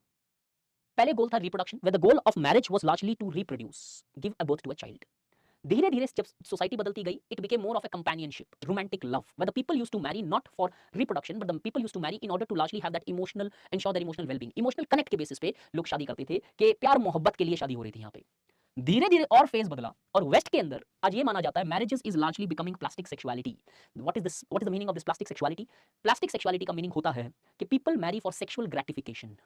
पहले गोल था reproduction, where the goal of marriage was largely to reproduce, give a birth to a child. धीरे धीरे जब सोसाइटी बदलती गई, it became more of a companionship, romantic love, where the people used to marry not for reproduction but the people used to marry in order to largely have that emotional, ensure their emotional well-being. Emotional connect के basis पे लोग शादी करते थे कि प्यार मोहब्बत के लिए शादी हो रही थी. यहाँ पे धीरे धीरे और फेज बदला, और वेस्ट के अंदर आज ये माना जाता है marriages is largely becoming plastic sexuality. What is the meaning of this plastic sexuality? Plastic sexuality का मीनिंग होता है कि people marry for sexual gratification.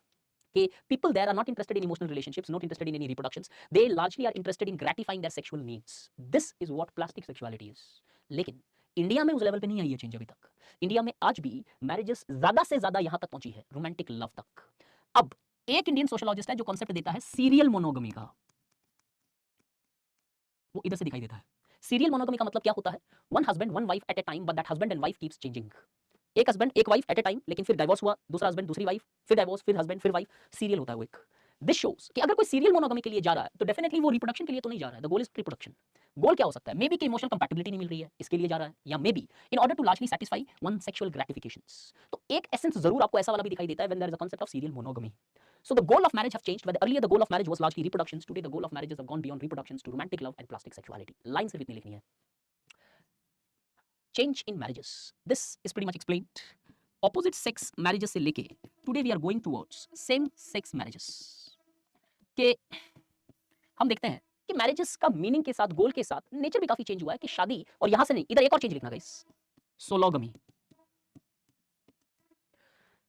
People there are not interested in emotional relationships, not interested in any reproductions. They largely are interested in gratifying their sexual needs. This is what plastic sexuality is. लेकिन India में उस level पे नहीं आई है change अभी तक. India में आज भी मैरिजेस ज्यादा से ज्यादा यहां तक पहुंची है, रोमांटिक लव तक. अब एक इंडियन सोशोलॉजिस्ट है जो कॉन्सेप्ट देता है सीरियल मोनोगमी का. वो इधर से दिखाई देता है. सीरियल मोनोगमी का मतलब क्या होता है? One husband one wife eight A time, but that husband and wife keeps changing. एक हस्बैंड एक वाइफ एट ए टाइम, लेकिन फिर डाइवोर्स हुआ, दूसरा हस्बैंड दूसरी वाइफ, फिर डाइवोर्स, फिर हस्बैंड, फिर वाइफ, सीरियल होता है वो एक। दिस शोज कि अगर कोई सीरियल मोनोगमी के लिए जा रहा है तो डेफिनेटली वो रिप्रोडक्शन के लिए तो नहीं जा रहा है। The goal is reproduction. Goal क्या हो सकता है? मे बी कि इमोशनल कंपैटिबिलिटी नहीं मिल रही है, इसके लिए जा रहा है, या maybe in order to largely satisfy one sexual gratifications. तो एक एसेंस जरूर आपको ऐसा वाला भी दिखाई देता है when there is a concept of serial monogamy. So the goal of marriage have changed. Where earlier the goal of marriage was largely reproductions, today the goal of marriages have gone beyond reproductions to romantic love and plastic sexuality. Line सिर्फ इतनी लिखनी है। Change in marriages. This is pretty much explained. Opposite sex marriages से लेके today we are going towards same sex marriages. के हम देखते हैं कि मैरिजेस का मीनिंग के साथ, गोल के साथ नेचर भी काफी चेंज हुआ है कि शादी, और यहां से नहीं, इधर एक और चेंज लिखना गाइस, सोलोगमी।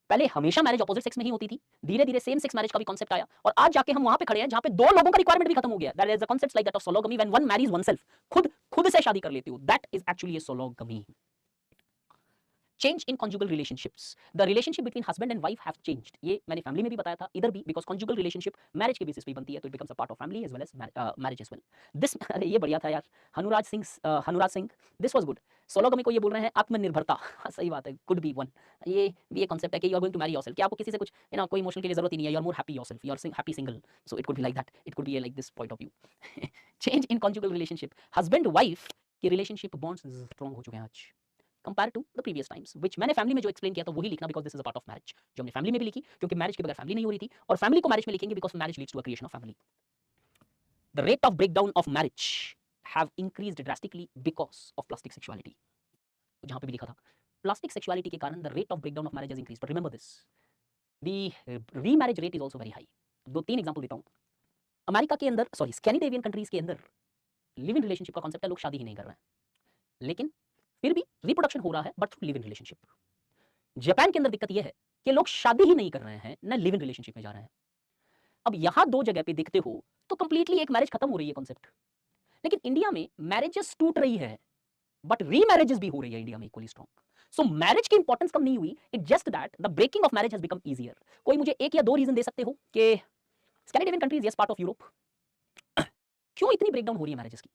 पहले हमेशा मैरिज ऑपोजिट सेक्स में ही होती थी, धीरे धीरे सेम सेक्स मैरिज का भी कांसेप्ट आया, और आज जाके हम वहां पे खड़े हैं जहां पे दो लोगों का रिक्वायरमेंट भी खत्म हो गया। That is the concept like that of sologamy, when one marries oneself, खुद से शादी कर लेती हो, that is actually a sologamy. Change in conjugal relationships, the relationship between husband and wife have changed. ये मैंने फैमिली में भी बताया था, इधर भी, बिकॉज कॉन्जुगल रिलेशनशिप मैरिज के बेसिस पे बनती है, तो it becomes a part of family as well as marriage as well. This अरे ये बढ़िया था यार, Hanuraj Singh, this was good. Sologamy को ये बोल रहे हैं आत्मनिर्भरता। हाँ, सही बात है, कुड बी वन। ये भी एक कांसेप्ट है कि you are going to marry yourself, कि आपको किसी से कुछ कोई इमोशन के लिए जरूरत ही नहीं है, you are more happy yourself, you are happy single, so it could be like that, it could be like this point of view. Change in conjugal relationship, husband wife के रिलेशनशिप बॉन्ड्स स्ट्रॉन्ग हो चुके हैं आज compare to the previous times, which मैंने family में जो explain किया था वही लिखना, because this is a part of marriage, जो हमने फैमिली में भी लिखी, क्योंकि मैरिज के बगैर फैमिली नहीं हो रही थी, और फैमिली को मैरिज में लिखेंगे because marriage leads to a creation of family. The rate of breakdown of marriage have increased drastically because of plastic sexuality. जहां पे भी लिखा था प्लास्टिक सेक्सुअलिटी के कारण the rate of breakdown of marriage has increased, but remember this, the remarriage rate is also very high. दो तीन example देता हूं। अमेरिका के अंदर, सॉरी स्कैंडिनेवियन कंट्रीज के अंदर लिव इन रिलेशनशिप का कांसेप्ट है, लोग शादी ही नहीं कर रहे हैं, लेकिन फिर भी रिप्रोडक्शन हो रहा है, but through live in relationship. Japan के अंदर दिक्कत यह है कि लोग शादी ही नहीं कर रहे हैं, न लिव इन रिलेशनशिप में जा रहे हैं। अब यहां दो जगह पे देखते हो तो कंप्लीटली एक मैरिज खत्म हो रही है कॉन्सेप्ट, लेकिन इंडिया में मैरिजेस टूट रही है, बट रीमैरिजेस भी हो रही है इंडिया में इक्वली स्ट्रॉन्ग। सो मैरिज की इंपॉर्टेंस कम नहीं हुई, it just that the breaking of marriage has become easier. कोई मुझे एक या दो रीजन दे सकते हो कि Scandinavian countries, yes part of Europe, क्यों इतनी ब्रेकडाउन हो रही है मैरिजेस की?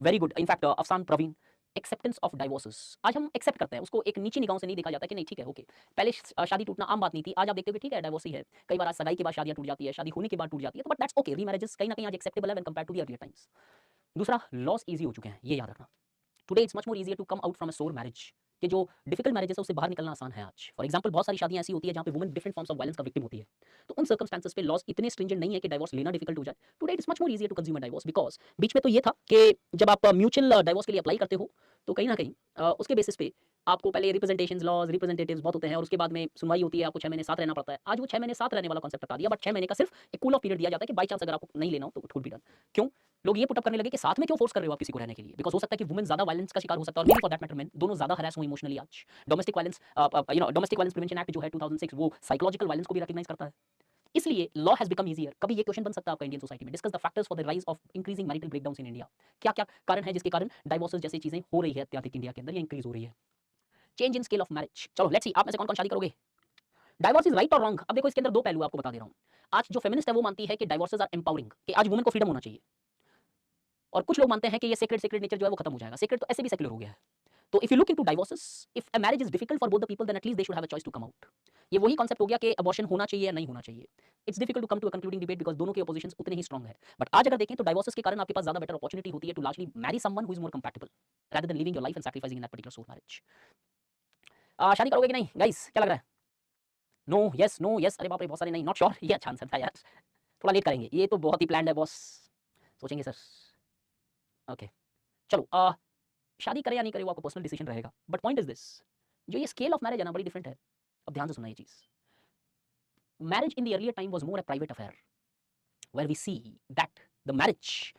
Very good, in fact Afsan Praveen, acceptance of divorces. आज हम एक्सेप्ट करते हैं उसको, एक नीची निगाहों से नहीं देखा जाता कि नहीं ठीक है ओके, पहले शादी टूटना आम बात नहीं थी, आज आप देखते हो कि ठीक है डाइवोर्स ही है, कई बार आज सगाई के बाद शादियां टूट जाती है, शादी होने के बाद टूट जाती है, तो बट दैट्स ओके, रीमैरिजेस कहीं ना कहीं आज एक्सेप्टेबल है when compared to the earlier times. दूसरा, लॉस इजी हो चुके हैं, ये याद रखना। Today it's much more easier to come out from a sore marriage, कि जो डिफिकल्ट मैरिजेस है उससे बाहर निकलना आसान है आज। फॉर एग्जांपल, बहुत सारी शादियां ऐसी होती है जहां पे women different forms of violence का विक्टिम होती है, तो उन सर्कमस्टेंसेस पे लॉस इतने स्ट्रिंजेंट नहीं है कि डाइवोर्स लेना डिफिकल्ट हो जाए। Today it's much more easier to consume a divorce, because बीच में तो ये था कि जब आप म्यूचुअल डाइवोर्स के लिए अप्लाई करते हो तो कहीं ना कहीं उसके बेसिस पे आपको पहले रिप्रेजेंटेशंस, लॉज, रिप्रेजेंटेटिव्स बहुत होते हैं, और उसके बाद में सुनवाई होती है, आपको 6 महीने साथ रहना पड़ता है। आज वो 6 महीने साथ रहने वाला कॉन्सेप्ट हटा दिया, बट 6 महीने का सिर्फ एक कूल ऑफ पीरियड दिया जाता है कि बाई चांस अगर आपको नहीं लेना हो तो इट कुड बी डन। क्यों लोग ये पुट अप करने लगे कि साथ में क्यों फोर्स कर रहे हो आप किसी को रहने के लिए? बिकॉज हो सकता है कि वुमेन ज्यादा वायलेंस का शिकार हो सकता है, और maybe for that matter main दोनों ज्यादा हरास हो इमोशनली आज। Domestic violence, domestic violence prevention act जो है 2006, वो साइकोलॉजिकल वायलेंस को भी रिकॉग्नाइज करता है, इसलिए लॉ हैज बिकम ईजियर। कभी ये क्वेश्चन बन सकता है आपका इंडियन सोसाइटी में, discuss the factors for the rise of increasing marital breakdowns in India. क्या क्या कारण है जिसके कारण डाइवोर्सेस जैसी चीजें हो रही है अत्यधिक इंडिया के अंदर, या इंक्रीज हो रही है? Change in scale of marriage, चलो लेट्स सी आप में से कौन कौन शादी करोगे? डाइवोर्स इज राइट और रॉन्ग? अब देखो इसके अंदर दो पहलू आपको बता दे रहा हूं। आज जो फेमिनिस्ट है वो मानती है कि डाइवोर्सेस आर एम्पावरिंग, कि आज वुमेन को फ्रीडम होना चाहिए, और कुछ लोग मानते हैं कि ये सेक्रेट नेचर जो है वो खत्म हो जाएगा। सेक्रेट तो ऐसे भी सेक्युलर हो गया है। तो if you look into divorces, if a marriage is difficult for both the people, then at least they should have a choice to come out. ये वही कांसेप्ट हो गया कि अबॉर्शन होना चाहिए या नहीं होना चाहिए। It's difficult to come to a concluding debate, because दोनों के अपोजिशंस उतने ही स्ट्रांग है। बट आज अगर देखें तो डाइवोर्सेस के कारण आपके पास ज्यादा बेटर अपॉर्चुनिटी होती है to largely marry someone who is more compatible rather than living your life and sacrificing in that particular soul marriage. शादी करोगे कि नहीं गाइस, क्या लग रहा है? नो, यस, नो, यस, अरे बाप रे बहुत सारे नहीं, नॉट श्योर, ये अच्छा आंसर था यार, थोड़ा लेट करेंगे, ये तो बहुत ही प्लान्ड है बॉस, सोचेंगे सर। ओके चलो, शादी करें या नहीं करें वो आपका पर्सनल डिसीजन रहेगा, बट पॉइंट इज दिस, जो ये स्केल ऑफ मैरिज है ना बड़ी डिफरेंट है। अब ध्यान से सुनना ये चीज, marriage in the earlier time was more a private affair, where we see that the marriage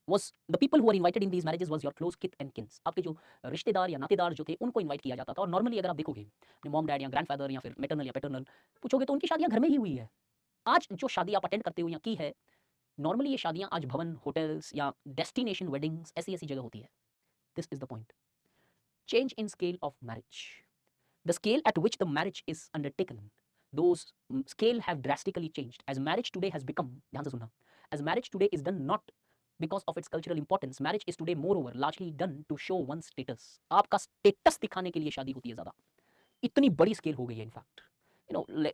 was the people who were invited in these marriages was your close kith and kins, आपके जो रिश्तेदार या नातेदार जो थे उनको invite किया जाता था। और नॉर्मली अगर आप देखोगे अपने मॉम डैड या ग्रैंडफादर या फिर मैटरनल या पैटर्नल पूछोगे तो उनकी शादियां घर में ही हुई है। आज जो शादी आप अटेंड करते हो या की है, नॉर्मली ये शादियां आज भवन, होटल्स या डेस्टिनेशन वेडिंग्स ऐसी ऐसी जगह होती है। This is the point, change in scale of marriage, the scale eight which the marriage is undertaken, those scale have drastically changed as marriage today has become, ध्यान से सुनना, as marriage today is done not because of its cultural importance, marriage is today moreover largely done to show one's status, आपका status दिखाने के लिए शादी होती है ज्यादा। इतनी बड़ी स्केल हो गई है इनफैक्ट,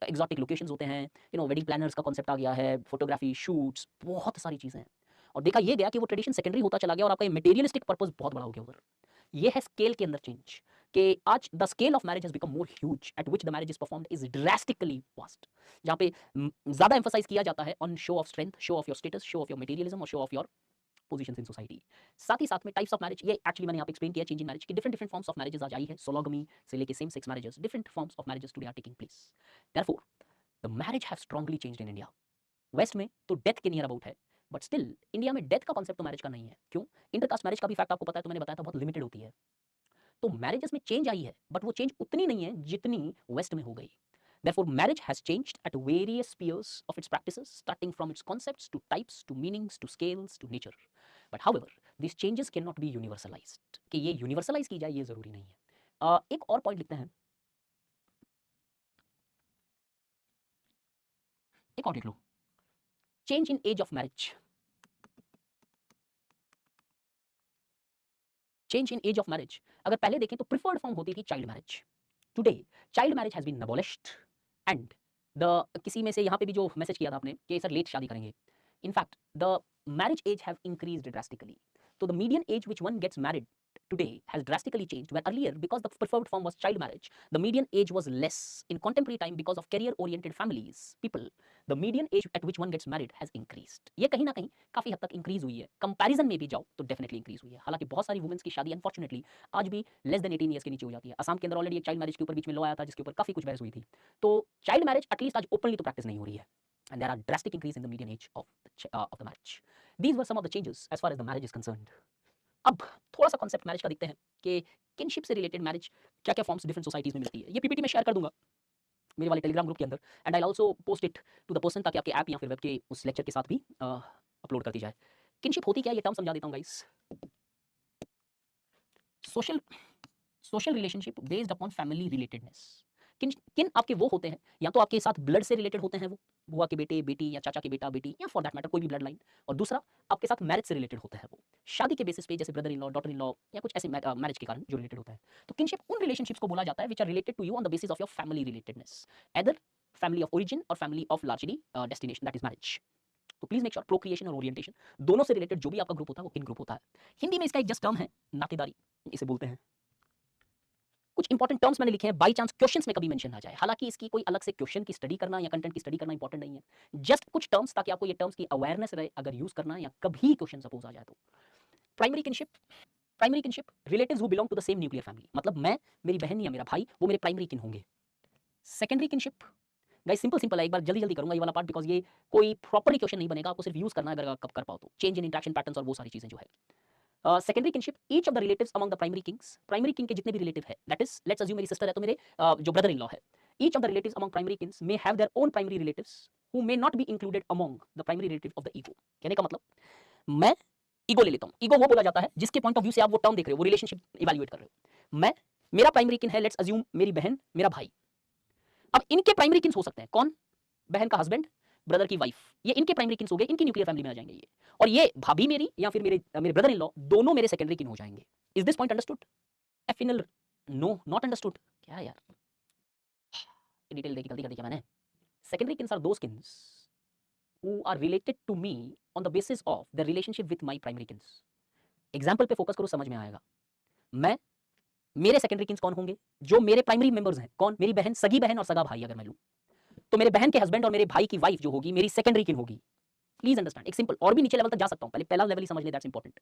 एग्जॉटिक लोकेशंस होते हैं, वेडिंग प्लानर्स का कॉन्सेप्ट आ गया है, फोटोग्राफी, शूट्स, बहुत सारी चीज़ें हैं। और देखा ये गया कि वो ट्रेडिशन सेकेंडरी होता चला गया और आपका ये मटेरियलिस्टिक पर्पस बहुत बड़ा हो गया उधर। ये है स्केल के अंदर चेंज, कि आज the scale of marriage has become more huge at which the marriage is performed is drastically vast, जहाँ पे ज़्यादा एम्फोसाइज किया जाता है on show of strength, show of your status, show of your materialism और show of your positions in society. साथ ही साथ में टाइप्स ऑफ मैरिज, ये एक्चुअली मैंने यहाँ पे एक्सप्लेन किया चेंज इन मैरिज की different different forms of marriages आज आई है, सोलोगमी से लेके same sex marriages, different forms of marriages today are taking place. Therefore the marriage have strongly changed in India. West में तो डेथ के नियर अबाउट है, बट स्टिल इंडिया में डेथ का कॉन्सेप्ट तो मैरिज का नहीं है। क्यों? इंटरकास्ट मैरिज का भी फैक्ट आपको पता है, तो मैंने बताया था बहुत लिमिटेड होती है। तो मैरिजेस में चेंज आई है, बट वो चेंज उतनी नहीं है जितनी वेस्ट में हो गई। Therefore, marriage has changed at various spheres of its practices, starting from its concepts to types to meanings to scales to nature. But however, these changes cannot be universalized. कि ये universalise की जाए ये जरूरी नहीं है। एक और पॉइंट लिखते हैं, एक और लिख लो, change in age of marriage. Change in age of marriage अगर पहले देखें तो प्रिफर्ड फॉर्म होती थी child marriage. Today child marriage has been abolished and the किसी में से यहाँ पे भी जो मैसेज किया था आपने कि सर लेट शादी करेंगे, in fact the marriage age have increased drastically. तो the median age which one gets married today has drastically changed, where earlier because the preferred form was child marriage, the median age was less. In contemporary time, because of career oriented families, people, the median age at which one gets married has increased. ये कहीं ना कहीं काफी हद तक increase हुई है, comparison में भी जाओ तो डेफिनेटली इंक्रीज हुई है। हालांकि बहुत सारी वुमेन्स की शादी अनफॉर्चुनेटली आज भी लेस देन 18 ईयर्स के नीचे हो जाती है। असम के अंदर ऑलरेडी एक चाइल्ड मैरिज के ऊपर बीच में लॉ आया था जिसके ऊपर काफी कुछ बहस हुई थी। तो चाइल्ड मैरिज एटलीस्ट आज ओपनली तो प्रैक्टिस नहीं हो रही है, and there are drastic increase in the median age of the marriage. These were some of the changes as far as the marriage is concerned. अब थोड़ा सा कॉन्सेप्ट मैरिज का देखते हैं कि किनशिप से रिलेटेड मैरिज क्या क्या फॉर्म्स डिफरेंट सोसाइटीज में मिलती है। ये पीपीटी में शेयर कर दूंगा मेरे वाले टेलीग्राम ग्रुप के अंदर, and I also post it to the person, ताकि आपके ऐप या फिर वेब के उस लेक्चर के साथ भी अपलोड कर दी जाए। किनशिप होती क्या है ये टर्म समझा देता हूँ guys. Social social relationship based upon family relatedness. किन किन आपके वो होते हैं, या तो आपके साथ ब्लड से रिलेटेड होते हैं, वो बुआ के बेटे बेटी या चाचा के बेटा बेटी या फॉर दैट मैटर कोई भी ब्लड लाइन, और दूसरा आपके साथ मैरिज से रिलेटेड होता है, वो शादी के बेसिस पे जैसे brother in law, daughter in law या कुछ ऐसे मैरिज के कारण जो रिलेटेड होता है। तो किनशिप उन रिलेशनशिप्स को बोला जाता है which are related to you on the basis of your family relatedness, either family of origin और family of largely destination, that is marriage. तो प्लीज मेक श्योर प्रोक्रिएशन और ओरिएंटेशन दोनों से रिलेटेड जो भी आपका ग्रुप होता है वो किन ग्रुप होता है। हिंदी में इसका एक जस्ट टर्म है नातेदारी, इसे बोलते हैं। कुछ इंपॉर्टेंट टर्म्स मैंने लिखे हैं, बाई चांस क्वेश्चंस में कभी मेंशन ना जाए। हालांकि इसकी कोई अलग से क्वेश्चन की स्टडी करना या कंटेंट की स्टडी करना इंपॉर्टेंट नहीं है, जस्ट कुछ टर्म्स ताकि आपको ये टर्म्स की अवेयरनेस रहे अगर यूज करना है या कभी क्वेश्चन सपोज आ जाए तो। Primary kinship, primary kinship relatives who belong to the same nuclear family, मतलब मैं, मेरी बहन या मेरा भाई वो मेरे प्राइमरी किन होंगे। सेकेंडरी किनशिप गाइस सिंपल है, एक बार जल्दी जल्दी करूंगा ये वाला पार्ट बिकॉज ये कोई प्रॉपरली क्वेश्चन नहीं बनेगा, आपको सिर्फ यूज करना है अगर आप कर पाओ तो। चेंज इन इंटरेक्शन पैटर्न्स और वो सारी चीजें जो है। Secondary kinship, each of the relatives among the primary Kings, primary king के जितने भी रिलेटिव है, दैट इज लेट्स अज्यूम मेरी सिस्टर है तो मेरे जो ब्रदर इन लॉ है, each of the relatives among primary Kings may have their own primary relatives who may not be included among the primary relative of the ego. कहने का मतलब, मैं ईगो ले लेता हूं, ईगो वो बोला जाता है जिसके पॉइंट ऑफ व्यू से आप वो टर्म देख रहे हो, वो रिलेशनशिप इवैल्यूएट कर रहे हो। मैं, मेरा प्राइमरी किन है, लेट्स अज्यूम मेरी बहन मेरा भाई। अब इनके प्राइमरी किन्स हो सकते हैं कौन, बहन का हस्बैंड, ब्रदर की वाइफ, ये इनके प्राइमरी किन्स हो गए, इनकी न्यूक्लियर फैमिली में आ जाएंगे ये, और ये भाभी मेरी या फिर मेरे ब्रदर इन लॉ दोनों मेरे सेकेंडरी किन हो जाएंगे। Is this point understood? Affinal no, not understood. क्या यार डिटेल देखी गलती कर दी क्या मैंने। Secondary kins are those kins who are related to me on the basis of the relationship with my primary kins. Example पे फोकस करो, समझ में आएगा। मैं, मेरे सेकेंडरी किन्स कौन होंगे, जो मेरे प्राइमरी मेंबर्स हैं, कौन, मेरी बहन, सगी बहन और सगा भाई अगर मैं लूं, तो मेरे बहन के हस्बैंड और मेरे भाई की वाइफ जो होगी मेरी सेकेंडरी किन होगी। प्लीज अंडरस्टैंड, एक सिंपल, और भी नीचे लेवल तक जा सकता हूं, पहले पहला लेवल ही समझ ले, दैट्स इंपॉर्टेंट।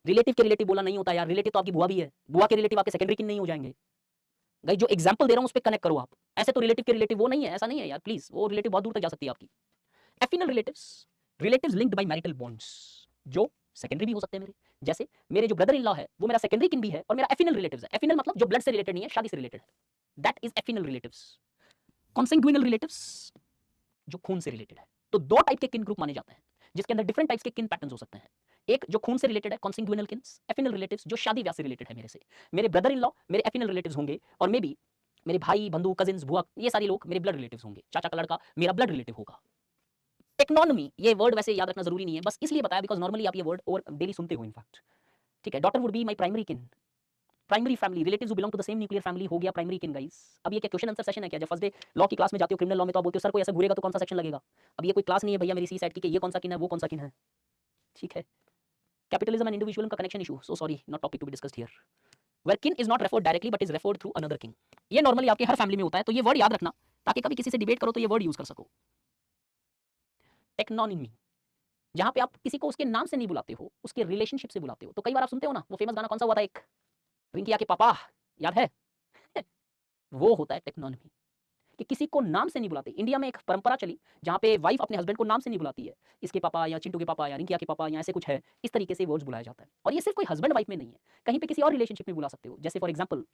रिलेटिव के रिलेटिव बोला नहीं होता यार, रिलेटिव तो आपकी बुआ भी है, बुआ के रिलेटिव आपके सेकेंडरी किन नहीं हो जाएंगे। गाइस जो एग्जांपल दे रहा हूं उस पे कनेक्ट करो आप, ऐसे तो रिलेटिव के रिलेटिव वो नहीं है, ऐसा नहीं है यार प्लीज, वो रिलेटिव बहुत दूर तक जा सकती है आपकी। Affinal relatives, relatives linked by marital bonds, जो सेकेंडरी भी हो सकते हैं मेरे, जैसे मेरे जो ब्रदर इन लॉ है वो मेरा सेकेंडरी किन भी है और मेरा एफिनल रिलेटिव्स है। एफिनल मतलब जो ब्लड से रिलेटेड नहीं है, शादी से रिलेटेड है, दैट इज एफिनल रिलेटिव्स। कॉन्सेंग्युइनल रिलेटिव्स, जो खून से रिलेटेड है। तो दो टाइप के किन ग्रुप माने जाते हैं जिसके अंदर डिफरेंट टाइप्स के किन पैटर्न्स हो सकते हैं। एक जो खून से रिलेटेड है, कॉन्सेंग्युइनल किन्स। एफिनल रिलेटिव्स जो शादी ब्याह से रिलेटेड है मेरे से, मेरे ब्रदर इन लॉ मेरे एफिनल रिलेटिव्स होंगे, और मे बी मेरे भाई बंधु कजिन्स बुआ ये सारे लोग मेरे ब्लड रिलेटिव्स होंगे, चाचा का लड़का मेरा ब्लड रिलेटिव होगा। टेक्नोनॉमी, ये वर्ड वैसे याद रखना जरूरी नहीं है, बस इसलिए बताया बिकॉज नॉर्मली आप ये वर्ड और डेली सुनते हो इनफैक्ट, ठीक है। Daughter would be my primary kin, primary family, relatives who belong to the same nuclear family हो गया प्राइमरी किन गाइस। अब ये क्या क्वेश्चन आंसर सेशन है क्या? जब फर्स्ट डे लॉ की क्लास में जाते हो क्रिमिनल लॉ में तो आप बोलते हो सर कोई ऐसा घूरेगा तो कौन सा सेक्शन लगेगा। अब ये कोई क्लास नहीं है भैया मेरी सी सेट की कि ये कौन सा किन है वो कौन सा किन है, ठीक है। कैपिटलिज्म एंड इंडिविजुअलिज्म का connection issue, so sorry not topic to be discussed here. Where kin is not referred directly but is referred through another kin. ये नॉर्मली आपके हर फैमिली में होता है, तो ये वर्ड याद रखना ताकि कभी किसी से डिबेट करो तो ये वर्ड यूज कर सको। टेक्नोनिमी, जहां पे आप किसी को उसके नाम से नहीं बुलाते हो, उसके रिलेशनशिप से बुलाते हो। तो कई बार आप सुनते हो ना, वो फेमस गाना कौन सा हुआ था एक, रिंकिया के पापा, याद है? वो होता है टेक्नोनिमी, कि किसी को नाम से नहीं बुलाते। इंडिया में एक परंपरा चली जहां पे वाइफ अपने हस्बैंड को नाम से नहीं बुलाती है, इसके पापा या चिंटू के पापा या रिंकिया के पापा या ऐसे कुछ है, इस तरीके से वर्ड्स बुलाया जाता है। और ये सिर्फ कोई हस्बैंड वाइफ में नहीं है, कहीं पे किसी और रिलेशनशिप में बुला सकते हो। जैसे फॉर एग्जाम्पल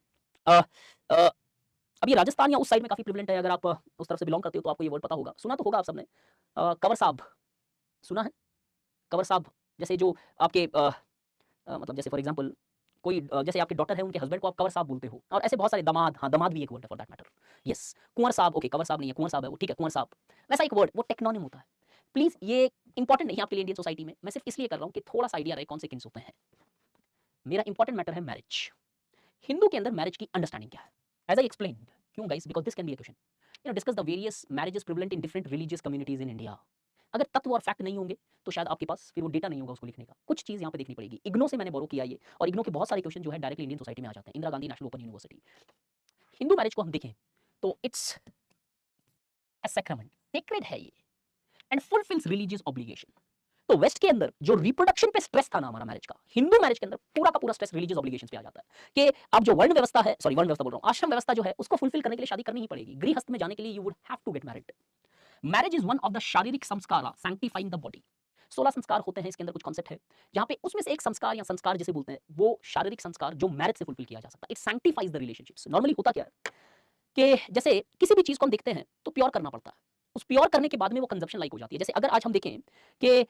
अब ये राजस्थान या उस साइड में काफी प्रिवलेंट है, अगर आप उस तरफ से बिलोंग करते हो तो आपको ये वर्ड पता होगा, सुना तो होगा आप सबने। कंवर साहब, सुना है? कंवर साहब, जैसे जो आपके मतलब जैसे फॉर एग्जांपल कोई जैसे आपके डॉटर है, उनके हस्बैंड को आप कंवर साहब बोलते हो। और ऐसे बहुत सारे दामाद, हाँ दामाद भी एक वर्ड है फॉर दैट मैटर। यस, कुंवर साहब, ओके कंवर साहब नहीं है, कुंवर साहब है वो, ठीक है कुंवर साहब, वैसा एक वर्ड, वो टेक्नोनिम होता है। प्लीज ये इंपॉर्टेंट नहीं है आपके लिए इंडियन सोसाइटी में, मैं सिर्फ इसलिए कर रहा हूँ कि थोड़ा सा आइडिया रहे कौन से किन्स होते हैं। मेरा इंपॉर्टेंट मैटर है मैरिज। हिंदू के अंदर मैरिज की अंडरस्टैंडिंग क्या है? एज आई एक्सप्लेन, क्यों guys, because this can be a question. Discuss the various marriages prevalent in different religious communities in India. अगर तत्व और फैक्ट नहीं होंगे तो शायद आपके पास फिर वो डेटा नहीं होगा उसको लिखने का। कुछ चीज यहाँ पे देखनी पड़ेगी। इग्नो से मैंने बोरो किया ये, और इग्नो के बहुत सारे क्वेश्चन जो है डायरेक्टली इंडियन सोसाइटी में आ जाते हैं। Indira Gandhi national open university. Hindu marriage को हम देखें तो इट्स अ सैक्रामेंट, सेक्रेड है ये, एंड फुलफिल्स रिलीजियस ऑब्लिगेशन। तो वेस्ट के अंदर जो रिप्रोडक्शन पे स्ट्रेस था ना हमारा मैरिज का, हिंदू मैरिज के अंदर पूरा का पूरा स्ट्रेस रिलीजियस ऑब्लिगेशंस पे आ जाता है कि आप जो वर्ण व्यवस्था है, सॉरी वर्ण व्यवस्था बोल रहा हूं, आश्रम व्यवस्था जो है उसको फुलफिल करने के लिए शादी करनी ही पड़ेगी। गृहस्थ में जाने के लिए you would have to get married. Marriage is one of the sharirik sanskar सैंक्टिफाइंग the body. 16 संस्कार होते हैं इसके अंदर, कुछ कॉन्सेप्ट है जहां पे उसमें से एक संस्कार या संस्कार जिसे बोलते हैं वो शारीरिक संस्कार जो मैरिज से फुलफिल किया जा सकता है। It sanctifies the relationships. Normally होता क्या है कि जैसे किसी भी चीज को हम देखते हैं तो प्योर करना पड़ता है, उस प्योर करने के बाद में वो कंजप्शन लाइक हो जाती है। जैसे अगर आज हम देखें कि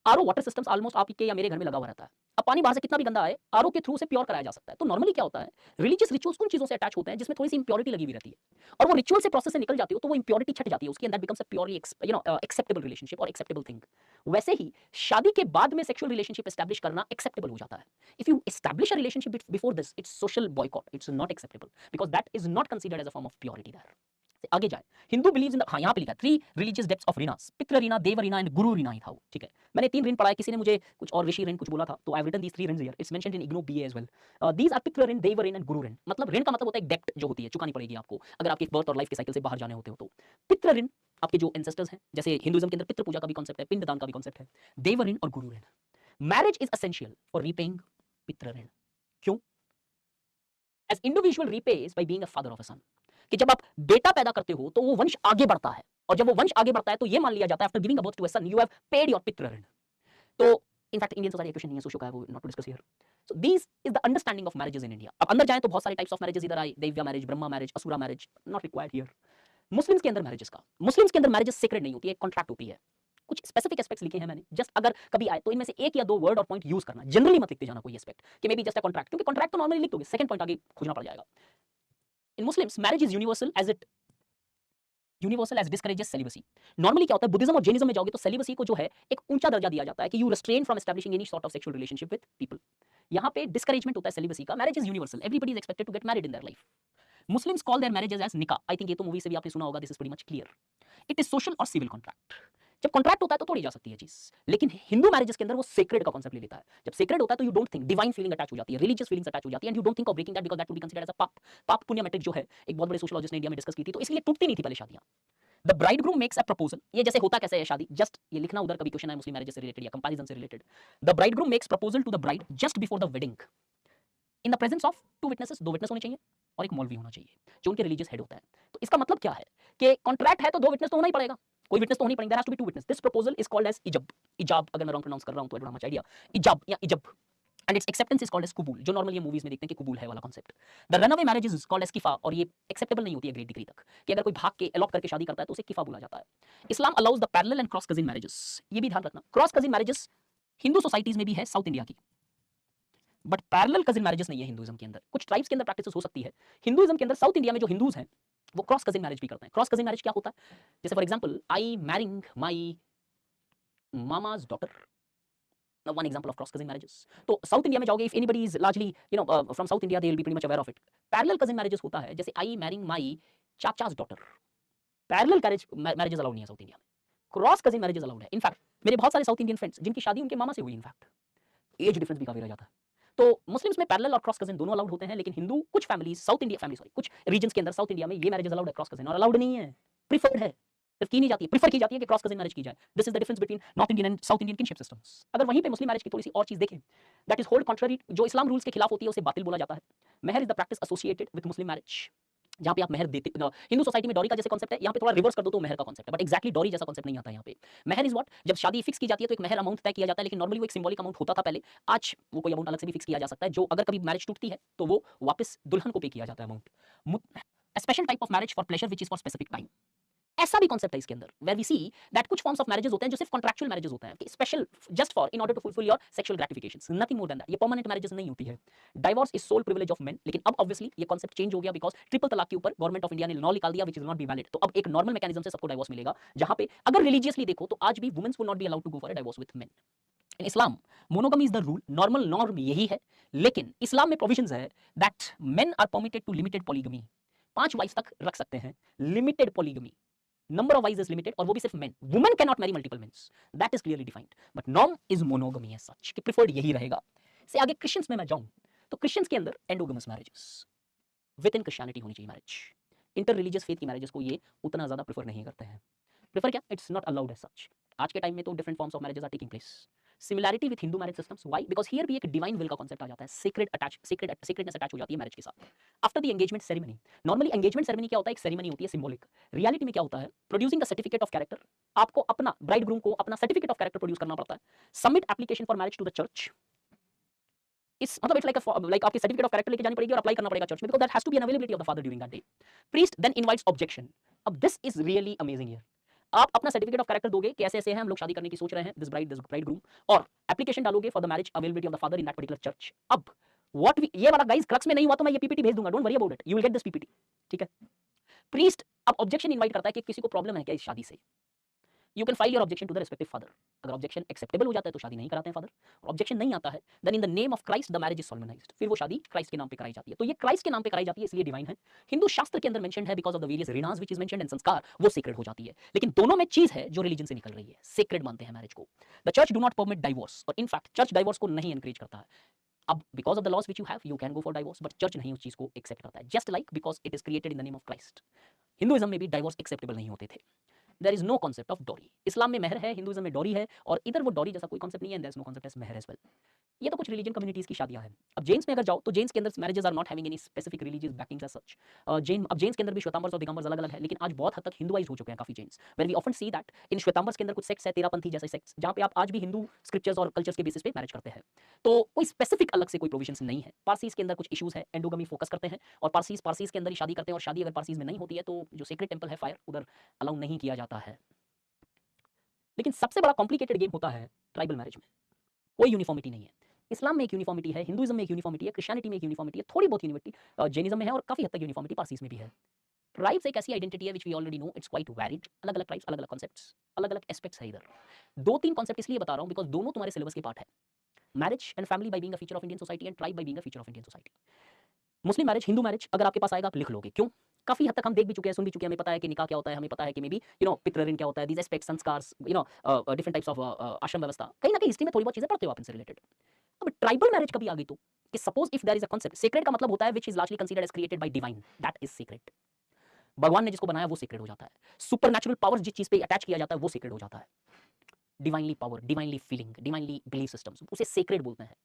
आरओ वाटर सिस्टम्स ऑलमोस्ट आपके या मेरे घर में लगा हुआ रहता है, अब पानी बाहर से कितना भी गंदा आए आरओ के थ्रू से प्योर कराया जा सकता है। तो नॉर्मली क्या होता है, रिलीजियस रिचुअल्स उन चीजों से अटैच होते हैं जिसमें थोड़ी सी इंप्योरिटी लगी हुई रहती है, और वो रिचुअल से प्रोसेस से निकल जाती हो तो वो इंप्योरिटी छट जाती है उसकी, and that becomes a purely acceptable relationship और एक्सेप्टेबल थिंग। वैसे ही शादी के बाद में सेक्सुअल रिलेशनशिप एस्टैब्लिश करना एक्सेप्टेबल हो जाता है। If you establish a relationship before this, it's social boycott, it's not acceptable because that is not considered as a form of purity there. आगे जाए, हिंदू बिलीव्स इन द, हाँ यहाँ पे लिखा है 3 रिलीजियस डेप्थ्स ऑफ ऋणास, पितृ ऋण, देव ऋण एंड गुरु ऋण था, ठीक है। मैंने 3 ऋण पढ़ा है, किसी ने मुझे कुछ और ऋषि ऋण कुछ बोला था, तो I have written these 3 rin here, it's mentioned in IGNOU BA as well. These are pitri rin, देव ऋण एंड गुरु ऋण। मतलब ऋण का मतलब होता है एक डेप्ट जो होती है, चुकानी पड़ेगी आपको अगर आपके बर्थ और लाइफ के साइकिल से बाहर जाने होते हो तो। पितृ ऋण आपके जो एंसेस्टर्स हैं, जैसे हिंदुइज्म के अंदर पितृ पूजा का भी कॉन्सेप्ट है, पिंडदान का भी कॉन्सेप्ट है। देव ऋण और गुरु ऋण। Marriage is essential for repaying पितृ ऋण। क्यों? As individual repays by being a father of a son, कि जब आप बेटा पैदा करते हो तो वो वंश आगे बढ़ता है, और जब वो वंश आगे बढ़ता है तो ये मान लिया जाता है after giving a birth to a son you have paid your पितृ ऋण। तो इनफैक्ट इंडियन सोसाइटी क्वेश्चन नहीं है, सोशो का है, वो not to discuss here. So this is the understanding of marriages in India. अब अंदर जाएं तो बहुत सारे टाइप्स ऑफ मैरिजेस इधर आए, दैव्य मैरिज, ब्रह्मा मैरिज, असुरा marriage, not required here. Muslims के अंदर मैरिजेस का, मुस्लिम्स के अंदर मैरिजेस सीक्रेट नहीं होती है, कॉन्ट्रैक्ट होती है। कुछ स्पेसिफिक एस्पेक्ट्स लिखे हैं मैंने, जस्ट अगर कभी आए तो इनमें से एक या दो वर्ड और पॉइंट यूज करना, जनरली मत लिखते जाना कोई एस्पेक्ट कि maybe just a contract, क्योंकि कॉन्ट्रैक्ट तो नॉर्मली लिख दोगे, सेकंड पॉइंट आगे खोजना पड़ जाएगा। In Muslims marriage is universal as discourages celibacy. Normally क्या होता है, बुद्धिज्म और जैनिज्म में जाओगे तो सेलिबसी को जो है एक ऊंचा दर्जा दिया जाता है कि you restrain from establishing any sort of sexual relationship with people. यहाँ पे डिस्करेजमेंट होता है सेलिबसी का। Marriage is universal, everybody is expected to get married in their life. Muslims call their marriages as nikah. I think ये तो movie से भी आपने सुना होगा, this is pretty much clear. It is social और सिविल कॉन्ट्रैक्ट। जब कॉन्ट्रैक्ट होता है तो तोड़ी जा सकती है चीज, लेकिन हिंदू मैरिजेस के अंदर वो सेक्रेड का कॉन्सेप्ट ले लेता है। जब सेक्रेड होता है तो you don't think, divine feeling attach हो जाती है, रिलीजियस फीलिंग्स अटैच हो जाती है, and you don't think of breaking that because that would be considered as a पाप। पाप पुण्य मैट्रिक जो है, एक बहुत बड़े सोशियोलॉजिस्ट ने इंडिया में डिस्कस की थी, तो इसलिए टूटती नहीं थी पहले शादियां। The bridegroom makes a proposal. ये जैसे होता कैसे है शादी, जस्ट ये लिखना, उधर कभी क्वेश्चन है मुस्लिम मैरिज से रिलेटेड या कंपैरिजन से related. The bridegroom makes proposal to the bride just before the wedding in the presence of 2 witnesses. 2 witness होने चाहिए और एक मौलवी होना चाहिए जो उनके रिलीजियस हेड होता है। तो इसका मतलब क्या है कि कॉन्ट्रैक्ट है तो 2 विटनेस तो होना ही पड़ेगा, कोई विटनेस तो होनी पड़ेंगे, there has to be 2 witness. This proposal is called as ijab. Ijab, अगर मैं रॉन्ग प्रोनाउंस कर रहा हूं तो I don't have much idea. Ijab या ijab, and its acceptance is called as qubool, जो नॉर्मली हम मूवीज में देखते हैं कि कुबूल है वाला concept. The runaway marriage is called as kifa, और ये एक्सेप्टेबल नहीं होती है ग्रेट डिग्री तक, कि अगर कोई भाग के अलॉट करके शादी करता है तो उसे किफा बोला जाता है। Islam allows the parallel and cross cousin marriages. ये भी ध्यान रखना, cross cousin marriages Hindu societies में भी है साउथ इंडिया की, बट पैरेलल कजिन मैरिजेस नहीं है हिंदुइज्म के अंदर। कुछ ट्राइब्स के अंदर प्रैक्टिस हो सकती है, हिंदुइज्म के अंदर साउथ इंडिया में जो हिंदूज हैं वो क्रॉस कजिन मैरिज भी करते हैं। क्रॉस कजिन मैरिज क्या होता है, जैसे for example I marrying my mama's daughter, one example of cross cousin marriages. तो साउथ इंडिया में जाओगे, if anybody is largely from south India, they will be pretty much aware of it. Parallel cousin marriages होता है, जैसे आई marrying माई चाचा's daughter. Parallel marriages allowed नहीं है South India में, cross cousin marriages allowed है। In fact मेरे बहुत सारे साउथ इंडियन फ्रेंड्स जिनकी शादी उनके मामा से हुई, इनफैक्ट एज डिफरेंस भी काफी रह जाता है। तो मुस्लिम्स में पैरेलल और क्रॉस कजिन दोनों अलाउड होते हैं, लेकिन हिंदू कुछ families south India family sorry कुछ रीजन्स के अंदर साउथ इंडिया में ये मैरिजेस अलाउड है, क्रॉस कजिन और अलाउड नहीं है, प्रीफर्ड है। सिर्फ की नहीं जाती है, प्रीफर की जाती है कि क्रॉस कजिन मैरिज की जाए। This is the difference between north Indian and south Indian kinship systems. अगर वहीं पे मुस्लिम मैरिज की थोड़ी सी और चीज देखें, दैट इज होल्ड कॉन्ट्ररी, जो इस्लाम रूल्स के खिलाफ होती है उसे बातिल बोला जाता है। Mahr is the practice associated with Muslim marriage, जहाँ पे आप महर देते, हिंदू सोसाइटी में डॉरी का जैसे कॉन्सेप्ट है, यहाँ पे थोड़ा रिवर्स कर दो तो महर का कॉन्सेप्ट है, बट एक्जैक्टली डॉरी जैसा कॉन्सेप्ट नहीं आता यहाँ पे। महर इज व्हाट, जब शादी फिक्स की जाती है तो एक महर अमाउंट तय किया जाता है, लेकिन नॉर्मली वो एक सिंबॉलिक अमाउंट होता था पहले। आज वो कोई अमाउंट अलग से भी फिक्स किया जा सकता है, जो अगर कभी मैरिज टूटती है तो वो वापस दुल्हन को पे किया जाता है amount. Special type of marriage for pleasure which is for specific time, ऐसा भी कॉन्सेप्ट है इसके अंदर, वेयर वी सी दैट कुछ फॉर्म्स ऑफ मैरिजेस होते हैं जो सिर्फ कॉन्ट्रैक्चुअल मैरिजेस होते हैं, special just for in order to fulfil your sexual gratifications, nothing more than that. ये परमानेंट मैरिजेस नहीं होती है। Divorce is sole privilege of men, लेकिन अब ऑब्वियसली ये कॉन्सेप्ट चेंज हो गया, बिकॉज ट्रिपल तलाक के ऊपर गवर्नमेंट ऑफ इंडिया ने लॉ निकाल दिया which is not be valid. तो अब एक नॉर्मल मैकेनिज्म से सबको डाइवोर्स मिलेगा, जहां पे अगर रिलीजियसली देखो तो आज भी womens will not be allowed to go for a divorce with men. In Islam monogamy is the rule, normal norm यही है, लेकिन इस्लाम में प्रोविजंस है that men are permitted to limited polygamy, 5 wife तक रख सकते हैं, limited polygamy, number of wives is limited, और वो भी सिर्फ men, women cannot marry multiple men, that is clearly defined, but norm is monogamy as such, कि preferred यही रहेगा। से आगे क्रिश्चियंस में मैं जाऊं तो क्रिश्चियंस के अंदर एंडोगमस मैरिजेस विद इन क्रिश्चियनिटी होनी चाहिए मैरिज। इंटर रिलीजियस फेथ की मैरिजेस को ये उतना ज्यादा प्रेफर नहीं करते हैं। प्रेफर क्या, it's not allowed as such. आज के टाइम में तो different forms of marriages are taking place. Similarity with Hindu marriage systems, why, because here भी एक डिवाइन विल का कॉन्सेप्ट आ जाता है, सीक्रेटनेस अटैच हो जाती है मैरिज के साथ। After the engagement ceremony, normally engagement ceremony क्या होता है, एक सेरेमनी होती है सिंबॉलिक, रियलिटी में क्या होता है, producing the certificate of character. आपको अपना ब्राइड ग्रूम को अपना सर्टिफिकेट ऑफ कैरेक्टर प्रोड्यूस करना पड़ता है, submit application for marriage to the church. इस मतलब इट्स लाइक आपकी सर्टिफिकेट ऑफ कैरेक्टर लेके जानी पड़ेगी और अप्लाई करना पड़ेगा चर्च में, because that has to be an availability of the father during that day. Priest then invites objection. अब this is really amazing here. आप अपना सर्टिफिकेट ऑफ कैरेक्टर दोगे कि ऐसे ऐसे हैं हम लोग शादी करने की सोच रहे हैं, दिस ब्राइड ग्रूम, और एप्लीकेशन डालोगे for the marriage availability of the father in that particular church. अब व्हाट ये वाला गाइस क्रक्स में नहीं हुआ तो मैं ये पीपीटी भेज दूंगा, don't worry about it, you will get this PPT, ठीक है। प्रीस्ट अब ऑब्जेक्शन इनवाइट करता है कि किसी को प्रॉब्लम है क्या इस शादी से, you can file your objection to the respective father. अगर ऑब्जेक्शन एक्सेप्टेबल हो जाता है तो शादी नहीं कराते हैं फादर, और ऑब्जेक्शन नहीं आता है then in the name of Christ the marriage is solemnised, फिर वो शादी क्राइस्ट के नाम पे कराई जाती है। तो ये क्राइस्ट के नाम पे कराई जाती है इसलिए डिवाइन है। हिंदू शास्त्र के अंदर मेंशन्ड है बिकॉज ऑफ द वेरियस रिनास व्हिच इज मेंशन्ड एंड संस्कार, वो सीक्रेट हो जाती है। लेकिन दोनों में चीज है जो रिलीजन से निकल रही है, सीक्रेट मानते हैं मैरिज को। The church do not permit divorce, और इनफैक्ट चर्च डाइवोर्स को नहीं एनकरेज करता है। अब because of the laws which you have you can go for divorce, but church नहीं उस चीज को एक्सेप्ट करता है, just like because it is created in the name of Christ. Hinduism में भी डाइवोर्स एक्सेप्टेबल नहीं होते थे। There is no concept of dowry. Islam में महर है, हिंदुइज्म में डॉरी है, और इधर वो डॉरी जैसा कोई कॉन्सेप्ट नहीं है, there is no concept as महर एज वेल। ये तो कुछ रिलीजन कम्युनिटीज की शादियां हैं। अब जेन्स में अगर जाओ तो जेन्स के अंदर marriages are not having any specific religious backings as such. Jains के अंदर भी श्वेतांबर्स और दिगंबर्स अलग अलग है, लेकिन आज बहुत हद तक हिंदुआइज हो चुके हैं काफी Jains, where we often see that in Shwetambars के अंदर कुछ सेक्ट्स है, तेरापंथी जैसे सेक्ट्स, जहां पे आप आज भी हिंदू स्क्रिप्चर्स और कल्चर्स के बेसिस पे मैरिज करते हैं। तो कोई स्पेसिफिक अलग से कोई प्रोविजंस नहीं है। पारसीज के अंदर कुछ इश्यूज है, एंडोगमी फोकस करते हैं, और पारसीज के अंदर ही शादी करते हैं, और शादी अगर पारसीज में नहीं होती है तो जो सेक्रेट टेंपल है फायर उधर अलाउ नहीं किया जाता है। लेकिन सबसे बड़ा कॉम्प्लिकेटेड गेम होता है ट्राइबल मैरिज में। कोई यूनिफॉर्मिटी नहीं है। इस्लाम में एक यूनिफॉर्मिटी है, हिंदुइज्म में एक यूनिफॉर्मिटी है, क्रिश्चियनिटी में एक यूनिफॉर्मिटी है, थोड़ी बहुत यूनिफॉर्मिटी जैनिज्म में है, और काफी हद तक यूनिफॉर्मिटी पारसीज में भी है। ट्राइब्स एक ऐसी आइडेंटिटी है which we already know, it's quite varied. अलग अलग ट्राइब्स, अलग अलग कॉन्सेप्ट्स, अलग अलग एस्पेक्ट्स है इधर। 2-3 कॉन्सेप्ट इसलिए बता रहा हूं बिकॉज दोनों तुम्हारे सिलेबस के पार्ट है। Marriage and family by being a feature of Indian society, and tribe bye being a feature of Indian society. Muslim marriage, Hindu marriage अगर आपके पास आएगा आप लिख लोगे, क्यों? काफी हद तक हम देख भी चुके हैं, सुन भी चुके हैं, हमें पता है कि निकाह क्या होता है, हमें पता है कि मे बी पितृ ऋण क्या होता है, these aspects, sanskars, different types of ashram vyavastha, कहीं ना कहीं हिस्ट्री में थोड़ी बहुत चीजें पढ़ते हो आप इनसे रिलेटेड। अब ट्राइबल मैरिज कभी आ गई तो कि suppose if there is a concept, sacred का मतलब होता है which is largely considered as created by divine, that is sacred. भगवान ने जिसको बनाया वो सीक्रेट हो जाता है। सुपरनैचुरल पावर्स जिस चीज पे अटैच किया जाता है वो सीक्रेट हो जाता है। Divinely power, divinely feeling, divinely belief systems, उसे सीक्रेट बोलते हैं।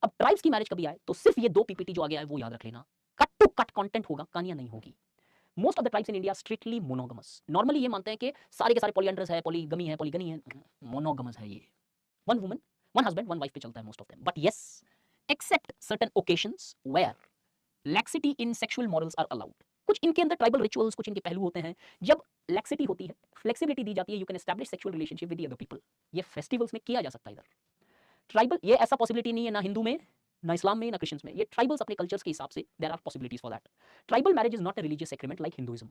अब ट्राइब्स की मैरिज कभी आए तो सिर्फ ये 2 पीपीटी जो आ गया है वो याद रख लेना, कट टू कट कंटेंट होगा, कहानियां नहीं होगी। Most of the tribes in India strictly monogamous. Normally ये मानते हैं कि सारे के सारे पॉलीएंड्रस है, पॉलीगमी है, पॉलीगनी है, मोनोगमस है ये। One woman, one husband, one wife पे चलता है most of them. But yes, except certain occasions where laxity in sexual morals are allowed. कुछ इनके अंदर ट्राइबल रिचुअल्स, कुछ इनके पहलू होते हैं जब लैक्सिटी होती है, फ्लेक्सिबिलिटी दी जाती है, you can establish sexual relationship with the other people. ये फेस्टिवल्स में किया जा सकता है इधर। ट्राइबल ये ऐसा पॉसिबिलिटी नहीं है ना हिंदू में, ना इस्लाम में, ना क्रिश्चियंस में। ये ट्राइबल्स अपने कल्चर्स के हिसाब से there are possibilities for that. Tribal marriage is not a religious sacrament like Hinduism.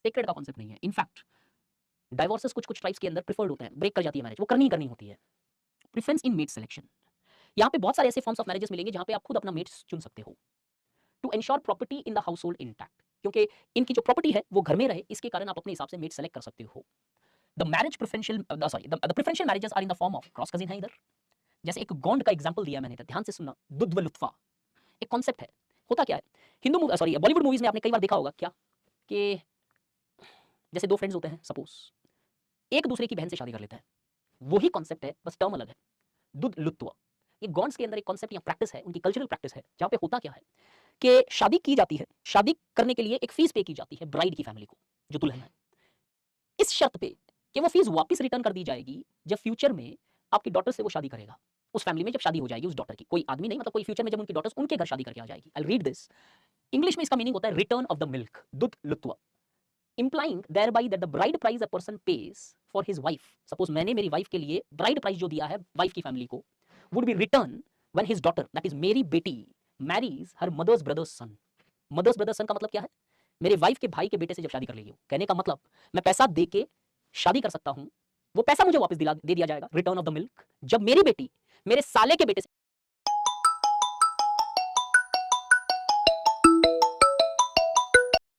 Sacred का कॉन्सेप्ट नहीं है। इनफैक्ट डाइवोर्सेस कुछ ट्राइब्स के अंदर प्रिफर्ड होते हैं, ब्रेक कर जाती है मैरिज, वो करनी ही करनी होती है। Preference in mate selection. यहाँ पे बहुत सारे ऐसे फॉर्म्स ऑफ मैरिजेस मिलेंगे जहाँ पे आप खुद अपना मेट्स चुन सकते हो to ensure property in the household intact, क्योंकि इनकी जो प्रॉपर्टी है वो घर में रहे, इसके कारण आप अपने हिसाब से मेट सेलेक्ट कर सकते हो। The marriage preferential the preferential marriages are in the form of cross cousin है इधर। जैसे एक गॉन्ड का एग्जांपल दिया मैंने इधर, ध्यान से सुनना। दुध व लुत्फा एक कॉन्सेप्ट है। होता क्या है, बॉलीवुड मूवीज में आपने कई बार देखा होगा क्या कि जैसे दो फ्रेंड्स होते हैं सपोज, एक दूसरे की बहन से शादी कर लेता है, वही कॉन्सेप्ट है बस टर्म अलग है, दुध लुत्वा। ये गॉन्ड्स के अंदर एक कॉन्सेप्ट या प्रैक्टिस है, उनकी कल्चरल प्रैक्टिस है, जहाँ पे होता क्या है कि शादी की जाती है, शादी करने के लिए एक फीस पे की जाती है ब्राइड की फैमिली को, जो दुल्हन है, इस शर्त पे कि वो फीस वापस रिटर्न कर दी जाएगी जब फ्यूचर में आपकी डॉटर से वो शादी करेगा, उस फैमिली में जब शादी हो जाएगी उस डॉटर की, कोई आदमी नहीं, मतलब कोई फ्यूचर में जब उनकी डॉटर्स उनके घर शादी करके आ जाएगी। आई रीड दिस, इंग्लिश में इसका मीनिंग होता है रिटर्न ऑफ द मिल्क, दुध लुत्वा, implying thereby that the bride price a person pays for his wife, suppose मैंने मेरी वाइफ के लिए ब्राइड प्राइस जो दिया है वाइफ की फैमिली को, would be returned when his daughter, that is मेरी बेटी, marries her mother's brother's son। mother's brother's son का मतलब क्या है, मेरे वाइफ के भाई के बेटे से जब शादी कर लेगी, कहने का मतलब मैं पैसा दे के शादी कर सकता हूं, वो पैसा मुझे वापस दे दिया जाएगा, रिटर्न ऑफ द मिल्क, जब मेरी बेटी मेरे साले के बेटे से